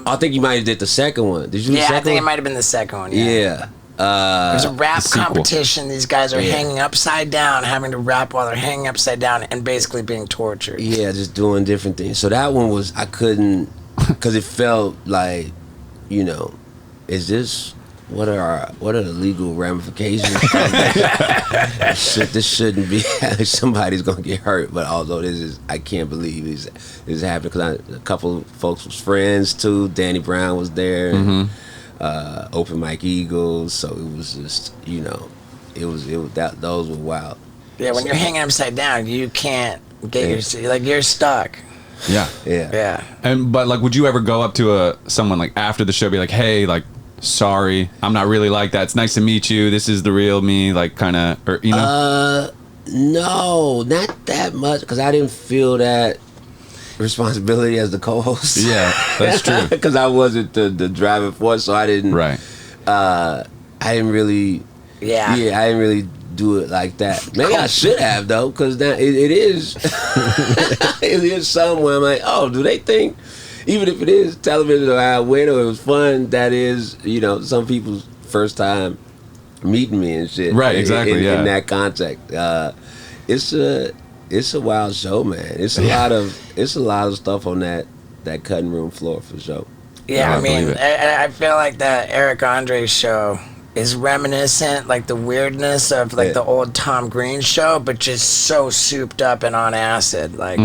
I think you might have did the second one. Did you? Do the second I think one? it might have been the second one. Yeah. There's a rap competition. These guys are hanging upside down, having to rap while they're hanging upside down, and basically being tortured. Yeah, just doing different things. So that one was, I couldn't, because it felt like, is this, what are the legal ramifications? This shouldn't be. Somebody's gonna get hurt. But although I can't believe this is happening, because a couple of folks was friends too. Danny Brown was there. And, Open Mike Eagles, so it was just, those were wild. Yeah, when you're hanging upside down, you can't get you're stuck. Yeah. But like, would you ever go up to someone like after the show, be like, hey, like, sorry, I'm not really like that. It's nice to meet you. This is the real me, like, kind of, or no, not that much, because I didn't feel that responsibility as the co-host. Yeah, that's true. Because I wasn't the driving force, so I didn't. Right. I didn't really. Yeah. I didn't really do it like that. Maybe I should have though, because it is it is somewhere I'm like, oh, do they think, even if it is television or I win or it was fun, that is, you know, some people's first time meeting me and shit. Right, exactly. In that context, it's a wild show, man. It's a lot of stuff on that cutting room floor for sure. Yeah, I mean, I feel like that Eric Andre show is reminiscent, like the weirdness of like the old Tom Green show, but just so souped up and on acid. Like,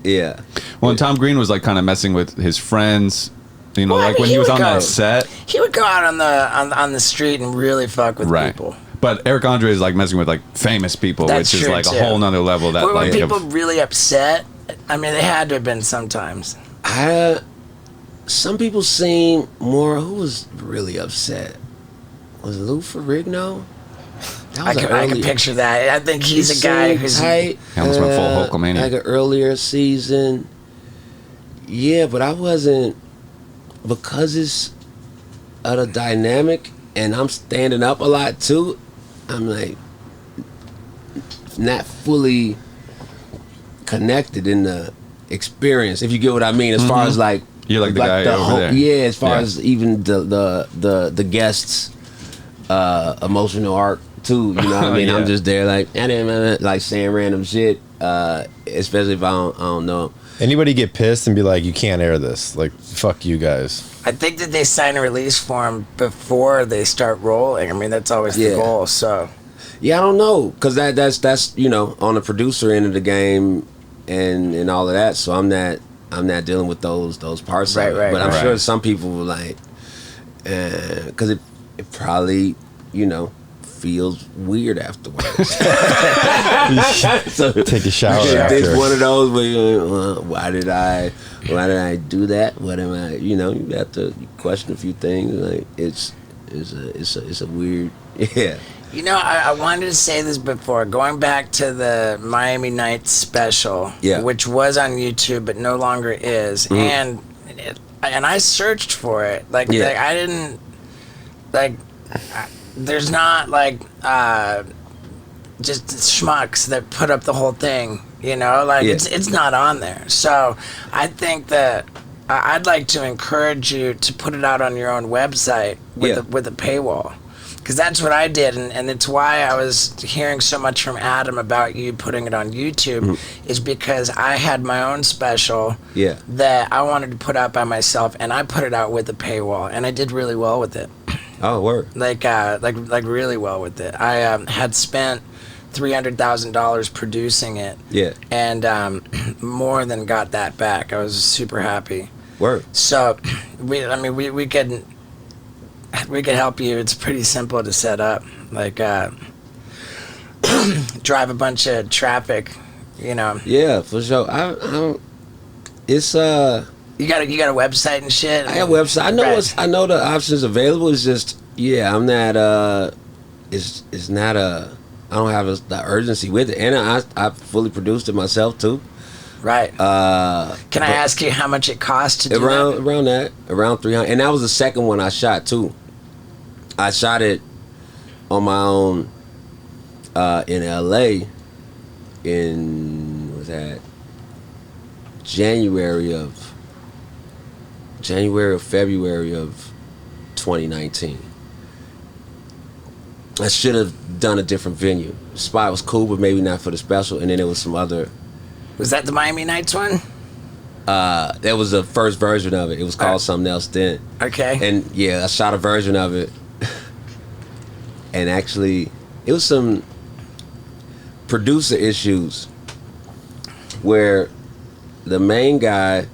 yeah. Well, Tom Green was like kind of messing with his friends, you know, like when he was on that set. He would go out on the street and really fuck with people. But Eric Andre is like messing with like famous people, which is like a whole nother level. That were people really upset? I mean, they had to have been sometimes. Some people seem more. Who was really upset? Was Lou Ferrigno? I can picture that. I think he's a guy who's tight. He almost went full Hulkamania. Like an earlier season. Yeah, but I wasn't, because it's of the dynamic and I'm standing up a lot too. I'm like not fully connected in the experience, if you get what I mean, as far as like you're like the guy over there. Yeah, as far as even the guests emotional arc too, you know what I mean? I'm just there like saying random shit, especially if I don't know. Anybody get pissed and be like, you can't air this, like, fuck you guys? I think that they sign a release form before they start rolling. I mean, that's always the goal. So yeah, I don't know, because that's you know, on the producer end of the game and all of that, so I'm not dealing with those parts of it. But I'm sure some people were like, because it probably, you know, feels weird afterwards. So take a shower after. It's one of those where you're, why did I do that? What am I? You know, you have to question a few things. Like it's a weird, yeah. You know, I wanted to say this before. Going back to the Miami Nights special, which was on YouTube but no longer is, and I searched for it. Like I didn't like. There's not like just schmucks that put up the whole thing, you know, like it's not on there. So I think that I'd like to encourage you to put it out on your own website with a paywall, because that's what I did, and it's why I was hearing so much from Adam about you putting it on YouTube, is because I had my own special that I wanted to put out by myself, and I put it out with a paywall, and I did really well with it. Oh, word. Like really well with it. I had spent $300,000 producing it. Yeah. And more than got that back. I was super happy. Word. So, we could help you. It's pretty simple to set up. Like, drive a bunch of traffic, you know. Yeah, for sure. I don't. It's You got a website and shit. I have a website. I know the options available. It's just I'm not it's not I don't have the urgency with it, and I fully produced it myself too. Right. Can I ask you how much it cost to do that? Around 300, and that was the second one I shot too. I shot it on my own in LA in January or February of 2019. I should have done a different venue. The spot was cool, but maybe not for the special. And then there was some other. Was that the Miami Nights one? That was the first version of it. It was called something else then. Okay. And I shot a version of it. And actually, it was some producer issues where the main guy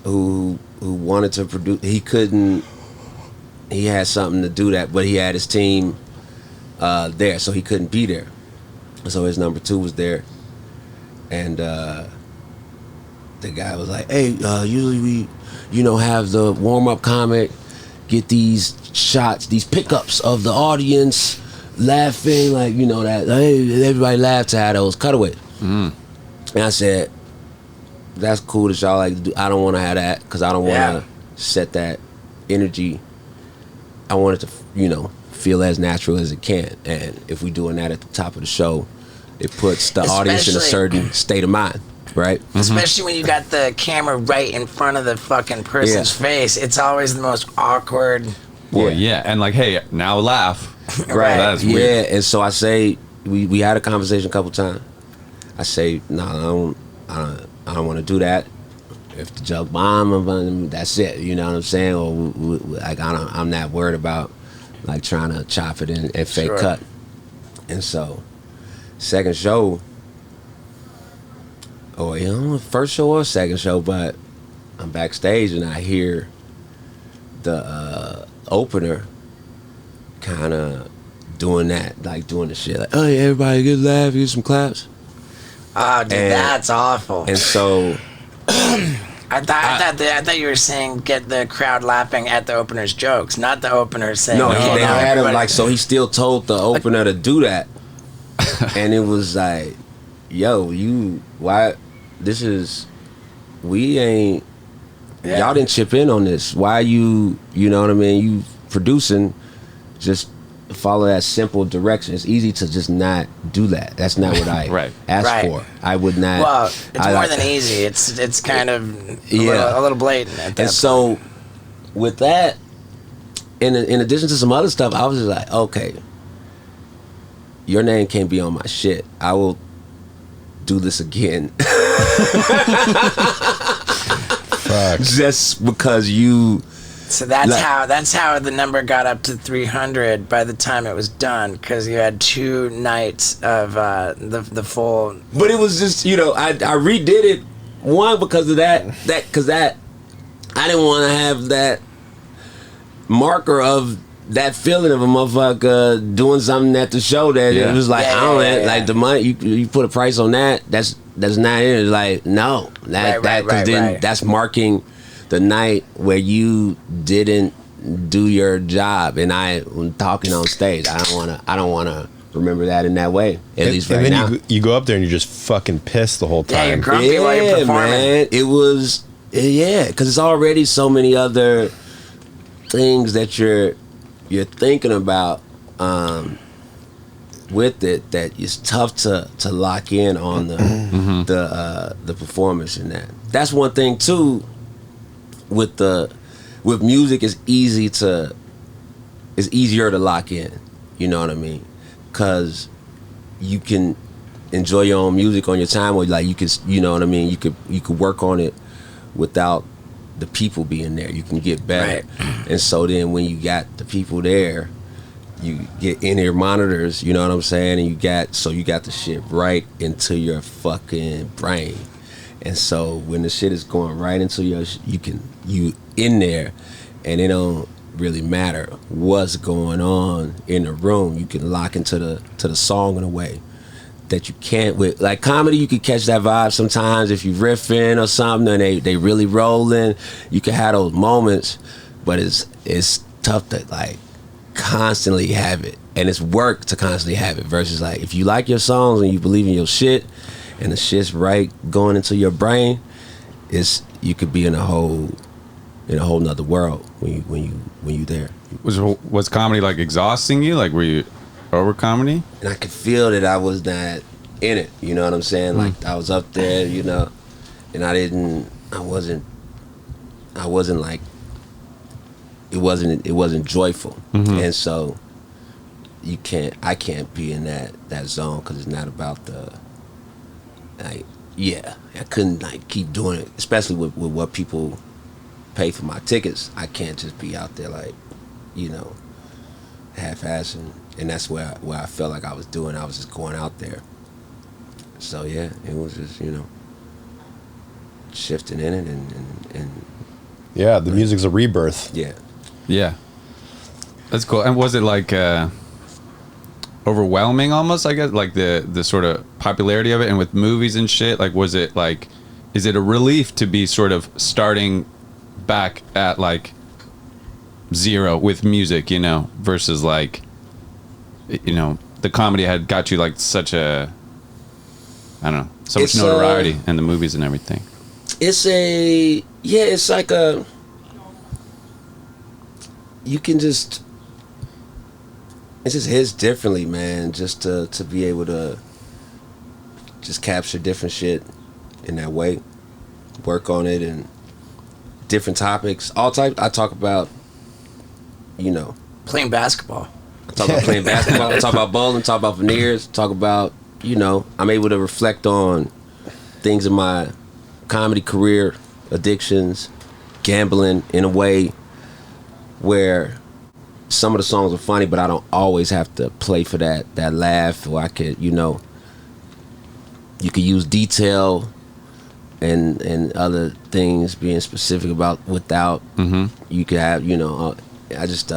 who wanted to produce, he had something to do that, but he had his team there, so he couldn't be there. So his number two was there, and the guy was like, hey, usually we have the warm-up comic get these shots, these pickups of the audience laughing, like, that, hey, everybody laughed at those cutaways. And I said, that's cool that y'all like to do. I don't want to have that, because I don't want to set that energy. I want it to, feel as natural as it can. And if we doing that at the top of the show, it puts the audience in a certain state of mind, right? Especially when you got the camera right in front of the fucking person's face. It's always the most awkward. Well, and like, hey, now laugh. Right. That's weird. And so I say, we had a conversation a couple times. I say, no, I don't want to do that. If the joke bomb, that's it. You know what I'm saying? Or like I'm not worried about like trying to chop it and fake cut. And so, second show, or first show or second show, but I'm backstage and I hear the opener kind of doing that, like doing the shit, like, oh yeah, everybody get laugh, get some claps. Oh, dude, that's awful. And so, I thought you were saying get the crowd laughing at the opener's jokes, not the opener saying. No, okay, they had him like, so he still told the opener to do that, and it was like, yo, y'all didn't chip in on this. Why you know what I mean? You producing, just follow that simple direction. It's easy to just not do that. That's not what I asked for. I would not. Well, it's more than easy. It's kind of a little blatant at that And so, with that, in addition to some other stuff, I was just like, okay, your name can't be on my shit. I will do this again. Just because you. So that's how the number got up to 300 by the time it was done, because you had 2 nights of the full. But it was just, I redid it, one because of that I didn't want to have that marker of that feeling of a motherfucker doing something at the show that it was like, like the money you put a price on that. That's not it. It's like, no, that's marking the night where you didn't do your job, and I'm talking on stage. I don't wanna remember that in that way. At least right now. And then you go up there and you're just fucking pissed the whole time. Yeah, you're grumpy while you're performing. Man, it was because it's already so many other things that you're thinking about with it, that it's tough to lock in on the performance in that. That's one thing too. With music, it's easier to lock in. You know what I mean? Because you can enjoy your own music on your time, or like you can, you know what I mean? You could work on it without the people being there. You can get better. Right. And so then when you got the people there, you get in-ear monitors, you know what I'm saying? And you got the shit right into your fucking brain. And so when the shit is going right into you in there, and it don't really matter what's going on in the room. You can lock into the song in a way that you can't with like comedy. You can catch that vibe sometimes if you riffing or something and they really rolling. You can have those moments, but it's tough to like constantly have it, and it's work to constantly have it. Versus like if you like your songs and you believe in your shit, and the shit's right going into your brain, you could be in a whole nother world when you there. Was comedy like exhausting you? Like were you over comedy? And I could feel that I was not in it. You know what I'm saying? Like I was up there, and I wasn't like it wasn't joyful. And so I can't be in that zone, because it's not about the. Like, I couldn't like keep doing it, especially with what people pay for my tickets. I can't just be out there like, half-assing, and that's where I felt like I was doing. I was just going out there. So it was just shifting in it and the music's a rebirth. Yeah, that's cool. And was it like overwhelming almost, I guess, like the sort of popularity of it, and with movies and shit, like was it like, is it a relief to be sort of starting back at like zero with music, versus like the comedy had got you like such a, I don't know, so much notoriety and the movies and everything? It's like you can just it's just hits differently, man. Just to be able to just capture different shit in that way, work on it, and different topics, all types. I talk about, playing basketball. I talk about playing basketball. I talk about bowling. Talk about veneers. Talk about, I'm able to reflect on things in my comedy career, addictions, gambling, in a way where some of the songs are funny, but I don't always have to play for that laugh, or I could, you could use detail and other things being specific about without. You could have, I just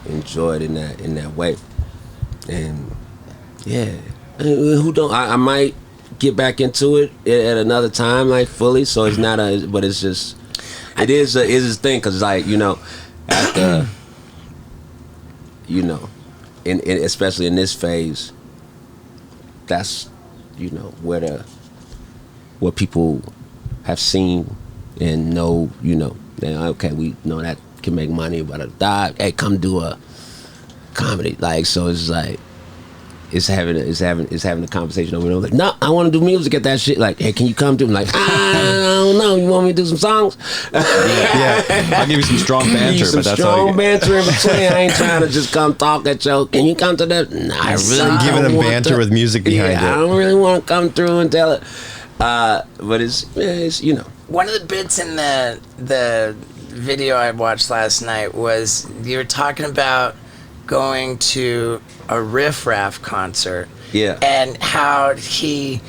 enjoyed in that way. And who don't, I might get back into it at another time, like fully, so it's not but it's just, it is his thing, because after in especially in this phase, that's where what people have seen and know, okay, we know that can make money, but hey, come do a comedy, like, so it's like it's having a conversation over there. Like, no, I want to do music at that shit. Like, hey, can you come do? I'm like, I don't know. You want me to do some songs? Yeah, I'll give you some strong banter, but that's all. Strong banter in between. I ain't trying to just come talk at you. Can you come to that? Nah, I really giving them banter with music behind it. I don't really want to come through and tell it. But it's One of the bits in the video I watched last night was you were talking about going to a Riff Raff concert. Yeah. And how he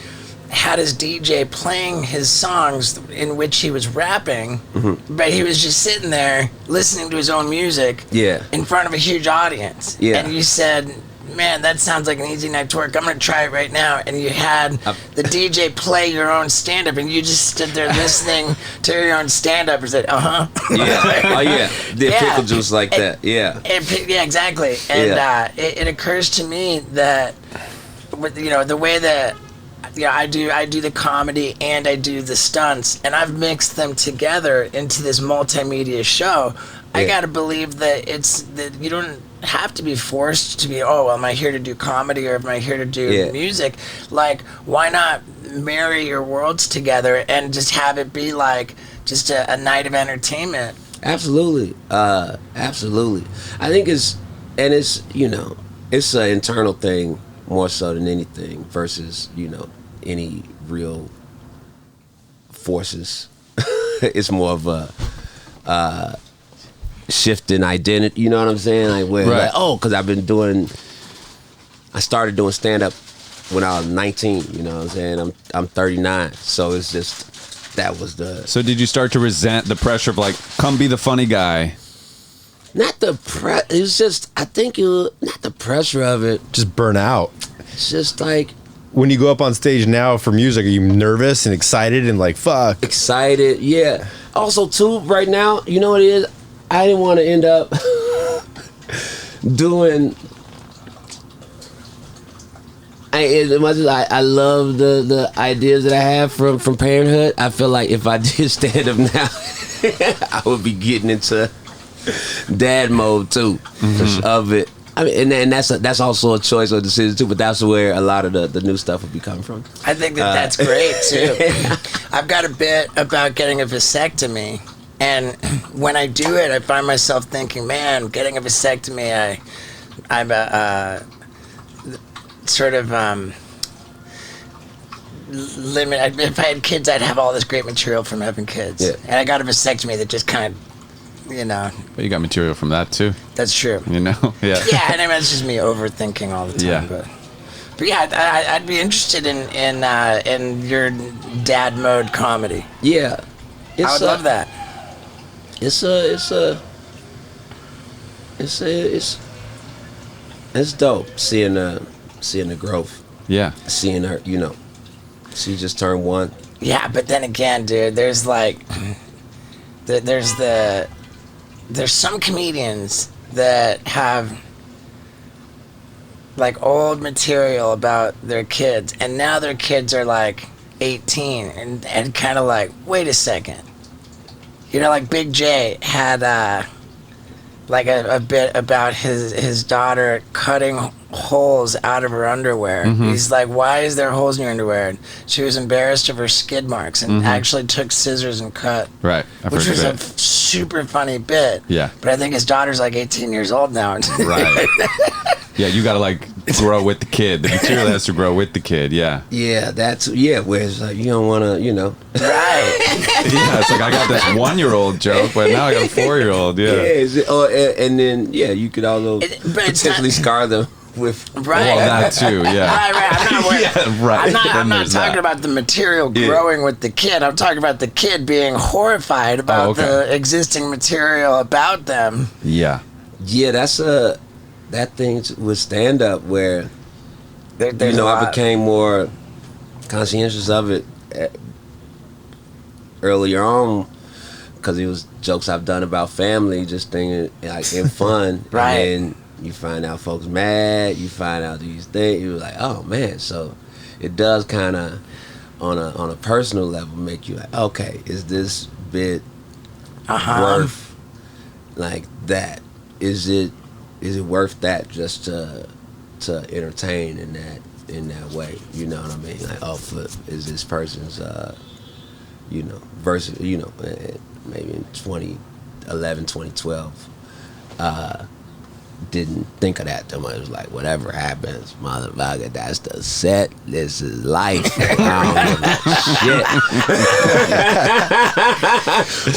had his DJ playing his songs in which he was rapping, but he was just sitting there listening to his own music in front of a huge audience. Yeah. And you said, man, that sounds like an easy night to work. I'm going to try it right now. And you had the DJ play your own stand-up, and you just stood there listening to your own stand-up and said, Yeah. Oh, yeah. The pickle juice like that. Yeah. Yeah, exactly. And it occurs to me that, the way that I do the comedy and I do the stunts, and I've mixed them together into this multimedia show. I gotta believe that you don't have to be forced to be, am I here to do comedy or am I here to do music? Like, why not marry your worlds together and just have it be like just a night of entertainment? Absolutely. Absolutely. I think it's it's an internal thing more so than anything versus, any real forces. It's more of a shift in identity, you know what I'm saying? Like, where, because I started doing stand-up when I was 19, you know what I'm saying? I'm 39, so it's just, that was the... So did you start to resent the pressure of, like, come be the funny guy? Not the it's just, I think not the pressure of it. Just burn out. It's just like... When you go up on stage now for music, are you nervous and excited and like, fuck? Excited, yeah. Also, too, right now, you know what it is? I didn't want to end up doing... As much as I love the ideas that I have from Parenthood, I feel like if I did stand up now, I would be getting into dad mode too of it. I mean, and that's also a choice or decision too. But that's where a lot of the new stuff would be coming from. I think that's great too. I've got a bit about getting a vasectomy, and when I do it, I find myself thinking, man, getting a vasectomy, I'm sort of limit. If I had kids, I'd have all this great material from having kids. Yeah. And I got a vasectomy that just kind of, But you got material from that too. That's true. Yeah. Yeah, and I mean, it's just me overthinking all the time. Yeah. But yeah, I'd be interested in your dad mode comedy. Yeah, I would love that. It's dope seeing the growth. Yeah. Seeing her, she just turned 1. Yeah, but then again, dude, there's like, there's some comedians that have like old material about their kids, and now their kids are like 18 and kind of like, wait a second. Like Big J had like a bit about his daughter cutting holes out of her underwear. He's like, why is there holes in your underwear? And she was embarrassed of her skid marks and actually took scissors and cut. Right. Which was a super funny bit. Yeah. But I think his daughter's like 18 years old now. Right. Yeah, you gotta like grow with the kid. The material has to grow with the kid. Yeah. Yeah, whereas you don't want to, Right. Yeah, it's like I got this 1-year-old joke, but now I got a 4-year-old. Yeah. And then you could also potentially scar them with. Right. Well, that too. Yeah. Right. I'm not talking that. about the material growing with the kid. I'm talking about the kid being horrified about the existing material about them. Yeah. Yeah, that thing with stand up where I became more conscientious of it earlier on because it was jokes I've done about family, just thinking like in fun. Right. And you find out folks mad, you find out these things, you're like, oh man. So it does kind of on a personal level make you like, okay, is this bit worth like that? Is it worth that just to entertain in that way? You know what I mean? Like, is this person's versus maybe in 2011, 2012 didn't think of that too much. It was like, whatever happens, motherfucker, that's the set. This is life. Shit.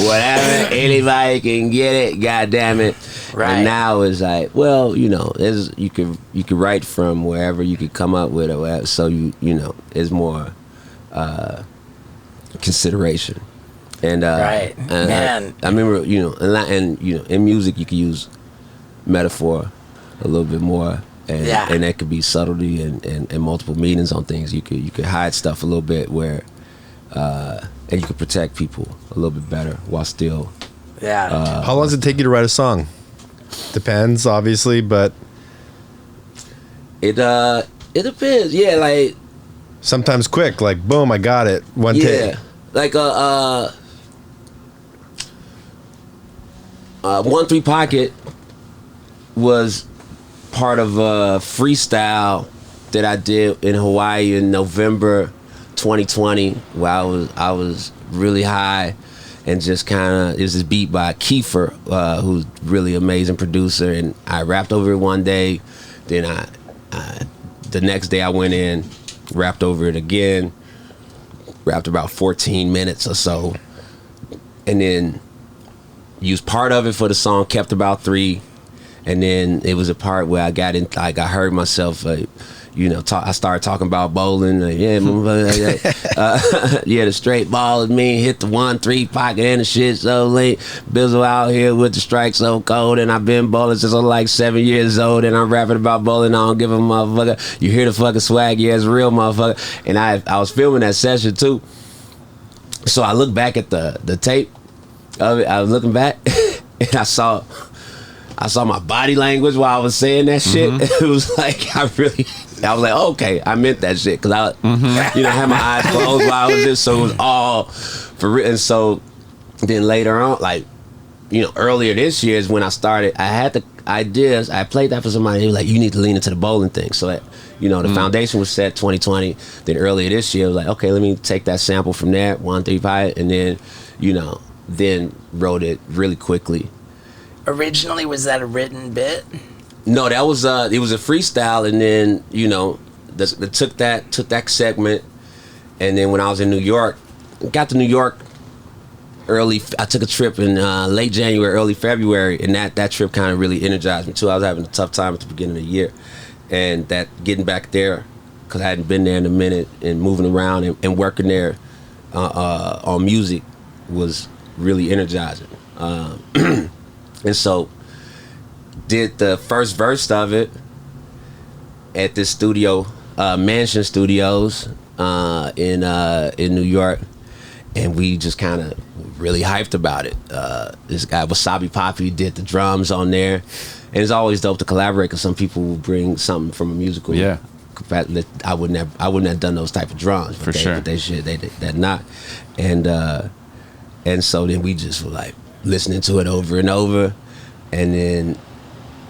Whatever, anybody can get it. God damn it. Right. And now it's like, well, you could write from wherever you could come up with or whatever. So it's more consideration. And right, man. I remember, in music you can use metaphor a little bit more, and that could be subtlety and multiple meanings on things. You could hide stuff a little bit where, and you could protect people a little bit better while still. Yeah. How long does it take you to write a song? Depends, obviously, but it depends. Yeah, like sometimes quick, like boom, I got it. One take. Like 1-3 Pocket was part of a freestyle that I did in Hawaii in November 2020, where I was really high and just kind of, it was this beat by Kiefer, who's really amazing producer, and I rapped over it one day. Then I the next day I went in, rapped over it again, rapped about 14 minutes or so, and then used part of it for the song, kept about 3, and then it was a part where I got in, like I heard myself, I started talking about bowling, the straight ball is me, hit the 1-3 pocket and the shit so late, Bizzle out here with the strike so cold, and I've been bowling since I'm like 7 years old, and I'm rapping about bowling, I don't give a motherfucker, you hear the fucking swag, yeah, it's real motherfucker, and I was filming that session too, so I looked back at the tape of it, I was looking back, and I saw my body language while I was saying that shit. It was like, I was like, okay, I meant that shit. Cause I had my eyes closed while I was just, so it was all for real. And so then later on, like, earlier this year is when I started, I had the ideas, I played that for somebody, they were like, you need to lean into the bowling thing. So that, the foundation was set 2020. Then earlier this year, I was like, okay, let me take that sample from there, 1-3 Pocket, and then, then wrote it really quickly. Originally, was that a written bit? No, that was it was a freestyle, and then took that segment, and then when I was in New York, got to New York early. I took a trip in late January, early February, and that trip kind of really energized me too. I was having a tough time at the beginning of the year, and that getting back there because I hadn't been there in a minute, and moving around and working there on music was really energizing. And so did the first verse of it at this studio, Mansion Studios in New York, and we just kind of really hyped about it. This guy Wasabi Poppy did the drums on there, and it's always dope to collaborate because some people will bring something from a musical. Yeah, I wouldn't have done those type of drums for sure. But they're not, and so then we just were like listening to it over and over, And then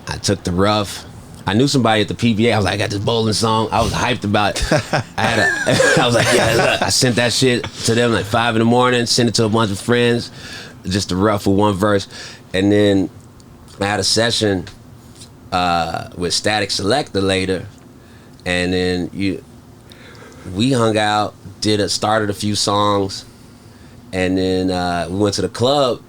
I took the rough. I knew somebody at the PBA. I was like, I got this bowling song. I was hyped about it. I was like, yeah. I sent that shit to them like 5 a.m. Sent it to a bunch of friends, just the rough with one verse. And then I had a session with Static Selector later, and then we hung out, started a few songs, and then we went to the club,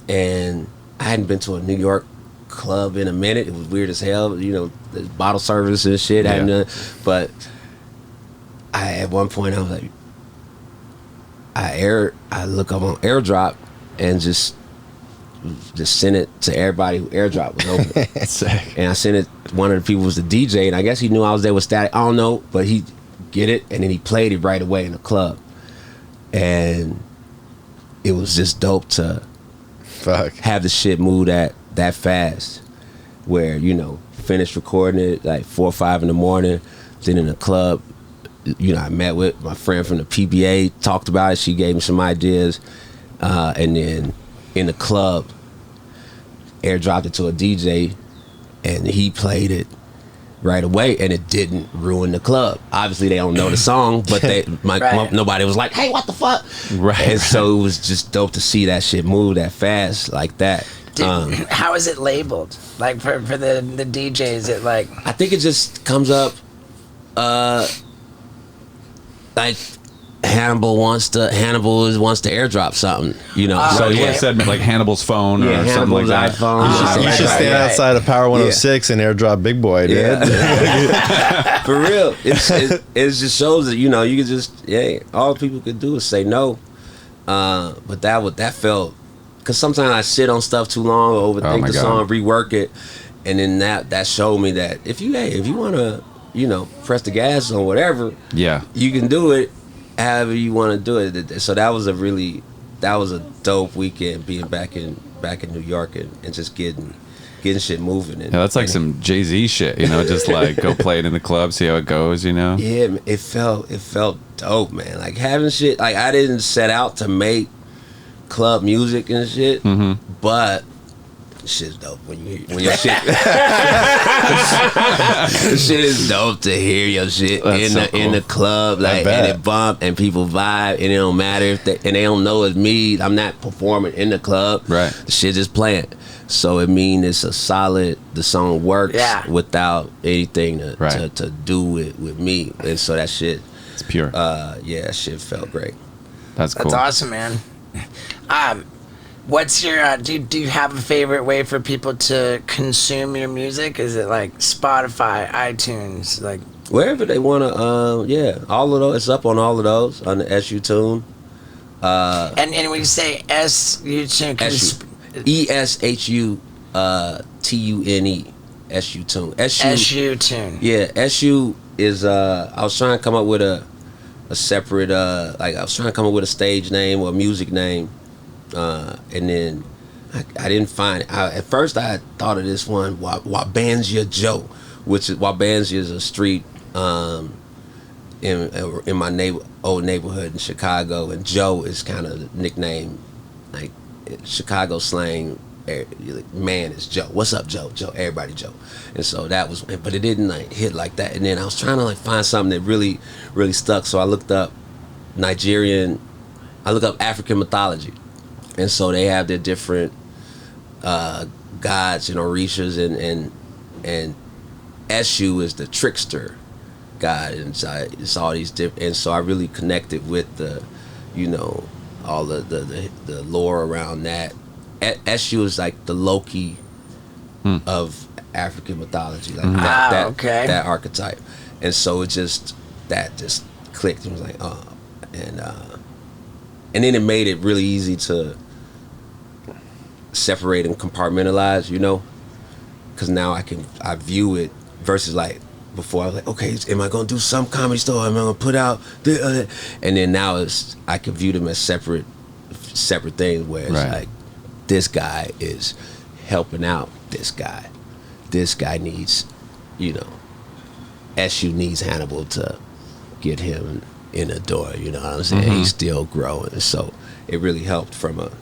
and I hadn't been to a New York club in a minute. It was weird as hell, you know, the bottle service and shit. But at one point I was like, I look up on AirDrop and just sent it to everybody who AirDrop was open. Sick. And I sent it. One of the people was the DJ, and I guess he knew I was there with Static. I don't know, but he get it, and then he played it right away in the club, and it was just dope to have the shit move that fast, where, you know, finished recording it like 4 or 5 in the morning. Then in the club, you know, I met with my friend from the PBA, talked about it. She gave me some ideas, and then in the club, AirDropped it to a DJ, and he played it right away, and it didn't ruin the club. Obviously, they don't know the song, but nobody was like, "Hey, what the fuck?" Right. And so it was just dope to see that shit move that fast like that. How is it labeled? Like for the DJ, is it like? I think it just comes up, like Hannibal wants to AirDrop something, you know. So he said like Hannibal's phone or something like that. iPhone. You should stand outside of Power 106 and AirDrop Big Boy, dude. Yeah. For real, it just shows that, you know, you can just all people could do is say no. But that felt, because sometimes I sit on stuff too long or overthink the song, rework it, and then that showed me that if you want to, you know, press the gas on whatever, you can do it however you want to do it. So that was a dope weekend, being back in New York and just getting shit moving. And, that's like some Jay-Z shit, you know, just like go play it in the club, see how it goes, you know. Yeah, it felt dope, man. Like having shit, like I didn't set out to make club music and shit, but shit's dope when your shit. Shit is dope to hear your shit in the club, like, and it bump and people vibe, and it don't matter if they don't know it's me. I'm not performing in the club. Right. The shit just playing. So it means it's a solid. The song works without anything to do with me, and so that shit. It's pure. That shit felt great. That's cool. That's awesome, man. What's your do you have a favorite way for people to consume your music? Is it like Spotify, iTunes, like wherever they want to? All of those. It's up on all of those on the Eshu Tune. And when you say Eshu Tune, ESHU TUNE, Eshu Tune. Eshu Tune. Yeah, Eshu is. I was trying to come up with a separate. I was trying to come up with a stage name or a music name. And then I didn't find it. At first I thought of this one, Wabansia Joe, which is Wabansia is a street in my old neighborhood in Chicago, and Joe is kind of the nickname, like Chicago slang. Man is Joe. What's up, Joe? Joe, everybody Joe. And so that was, but it didn't like hit like that. And then I was trying to like find something that really, really stuck. So I looked up African mythology. And so they have their different gods, you know, Orishas, and Eshu is the trickster god, and it's all these different. And so I really connected with the, you know, all the lore around that. Eshu is like the Loki of African mythology, like that archetype. And so it just clicked and was like, and then it made it really easy to separate and compartmentalize, you know, because now I view it versus like before I was like, okay, am I gonna do some comedy store? Am I gonna put out the and then now I can view them as separate things, where it's like, this guy is helping out this guy needs, you know, Eshu needs Hannibal to get him in the door, you know what I'm saying? He's still growing. So it really helped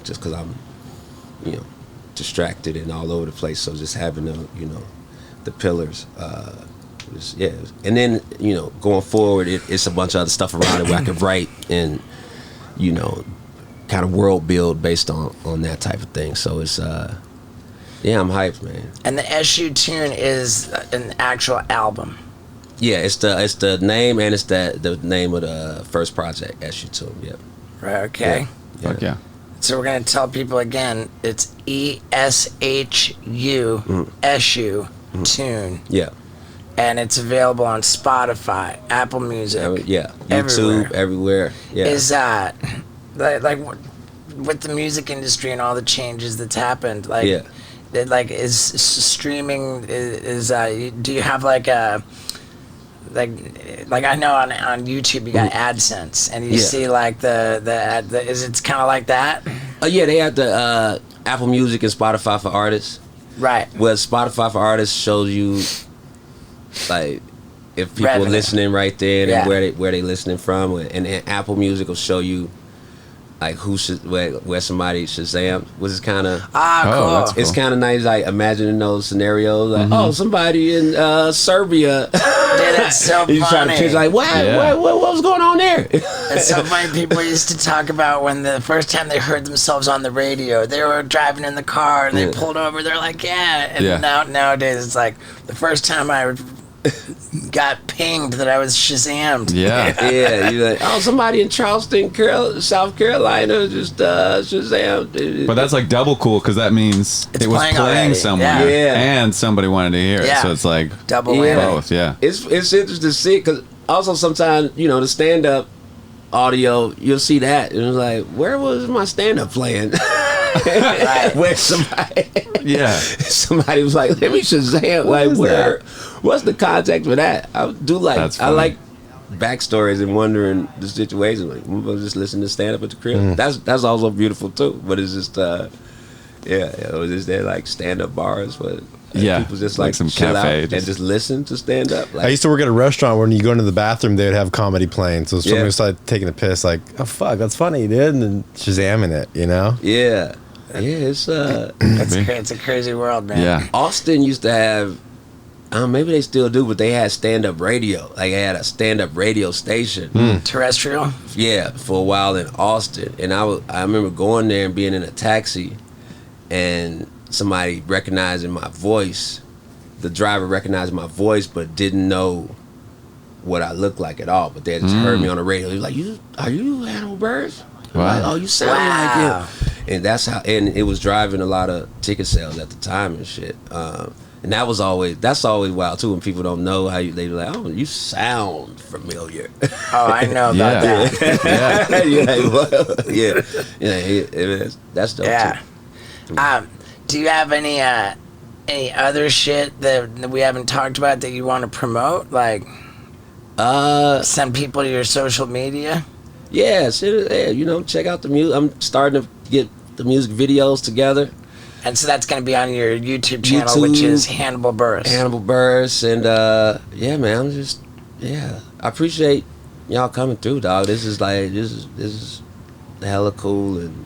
just because I'm, you know, distracted and all over the place. So just having the pillars, and then going forward, it's a bunch of other stuff around it where I could write and kind of world build based on that type of thing. So it's I'm hyped, man. And the Eshu Tune is an actual album. Yeah, it's the name, and it's the name of the first project, Eshu Tune. Yep. Right. Okay. Yeah. Fuck yeah. So we're gonna tell people again. It's ESHU Eshu Tune. Yeah. And it's available on Spotify, Apple Music. YouTube, everywhere. Yeah. Is like with the music industry and all the changes that's happened? Is streaming is do you have like a like I know on YouTube you got AdSense and you see like the it's kind of like that? Yeah, they have the Apple Music and Spotify for artists. Right. Well, Spotify for artists shows you like if people are listening right there and where they listening from, and then Apple Music will show you like where somebody Shazam, which is kind of cool. It's kind of nice, like imagining those scenarios, like somebody in Serbia. Dude, that's so funny. You try to picture like what was going on there? It's so funny. People used to talk about when the first time they heard themselves on the radio, they were driving in the car and they pulled over. They're like, and nowadays it's like the first time I got pinged that I was Shazammed. Yeah, you're like, somebody in Charleston, South Carolina, just Shazam. But that's like double cool because that means it was playing somewhere, and somebody wanted to hear it. So it's like double both. Yeah, it's interesting to see because also sometimes the stand up audio you'll see that and it's like, where was my stand up playing? Where somebody was like, let me Shazam, like where. What's the context for that? I do like. I like backstories and wondering the situation. Like, I'm just listening to stand up at the crib. That's also beautiful too. But it's just, it was just there like stand up bars, but people just like some chill cafe out and just listen to stand up. Like, I used to work at a restaurant when you go into the bathroom, they would have comedy playing. So somebody started taking a piss, like, oh fuck, that's funny, dude, and then Shazamming it, Yeah, it's it's a crazy world, man. Yeah, Austin used to have. Maybe they still do, but they had stand-up radio. Like, they had a stand-up radio station. Terrestrial? Yeah, for a while in Austin. And I remember going there and being in a taxi and somebody recognizing my voice. The driver recognized my voice but didn't know what I looked like at all. But they just heard me on the radio. He was like, are you Hannibal Buress? Wow. Like, oh, you sound like him. And that's how, and it was driving a lot of ticket sales at the time and shit. And that's always wild too when people don't know how they be like, oh, you sound familiar. Oh, I know about that. That's dope too. Do you have any other shit that we haven't talked about that you want to promote? Like, send people to your social media? Yeah, check out the music. I'm starting to get the music videos together. And so that's going to be on your YouTube channel, which is Hannibal Buress. Hannibal Buress, and man, I appreciate y'all coming through, dog. This is hella cool, and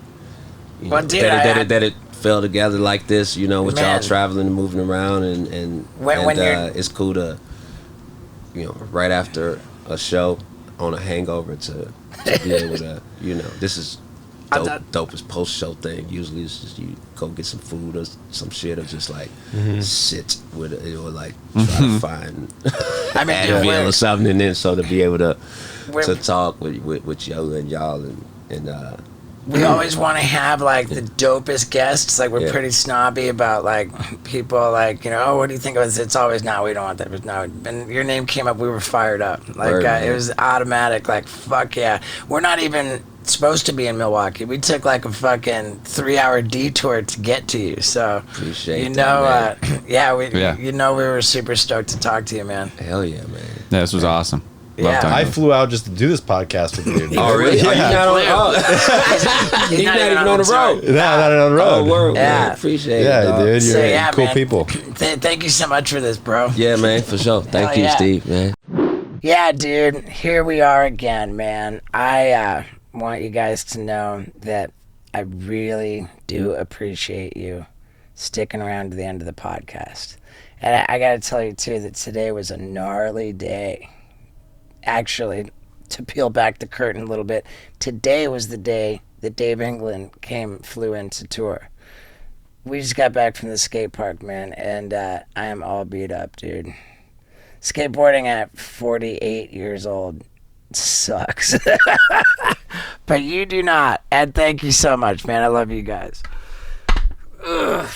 that it fell together like this, with y'all traveling and moving around, and it's cool to, right after a show on a hangover to be able to, this is. Dopest post-show thing. Usually it's just you go get some food or some shit or just like sit with it or like try to find Advil or something, and then so to be able to talk with you and y'all and we always want to have like the dopest guests. Like we're pretty snobby about like people like what do you think of this? It's always no, we don't want that. But no, and your name came up, we were fired up. Like it was automatic. Like fuck yeah, we're not even supposed to be in Milwaukee. We took like a fucking 3-hour detour to get to you. So appreciate that, man. we were super stoked to talk to you, man. Hell yeah, man. Yeah, this was awesome. I flew out just to do this podcast with you. Oh, really? Yeah. He's not even on the road. No, not on the road. Oh, word. Yeah. Appreciate it. Yeah, dude. You're cool man. people. Thank you so much for this, bro. Yeah, man, for sure. Thank you, Steve, man. Yeah, dude. Here we are again, man. I want you guys to know that I really do appreciate you sticking around to the end of the podcast. And I got to tell you, too, that today was a gnarly day. Actually, to peel back the curtain a little bit, today was the day that Dave England flew in to tour. We just got back from the skate park, man, and I am all beat up, dude. Skateboarding at 48 years old sucks. But you do not. And thank you so much, man. I love you guys. Ugh.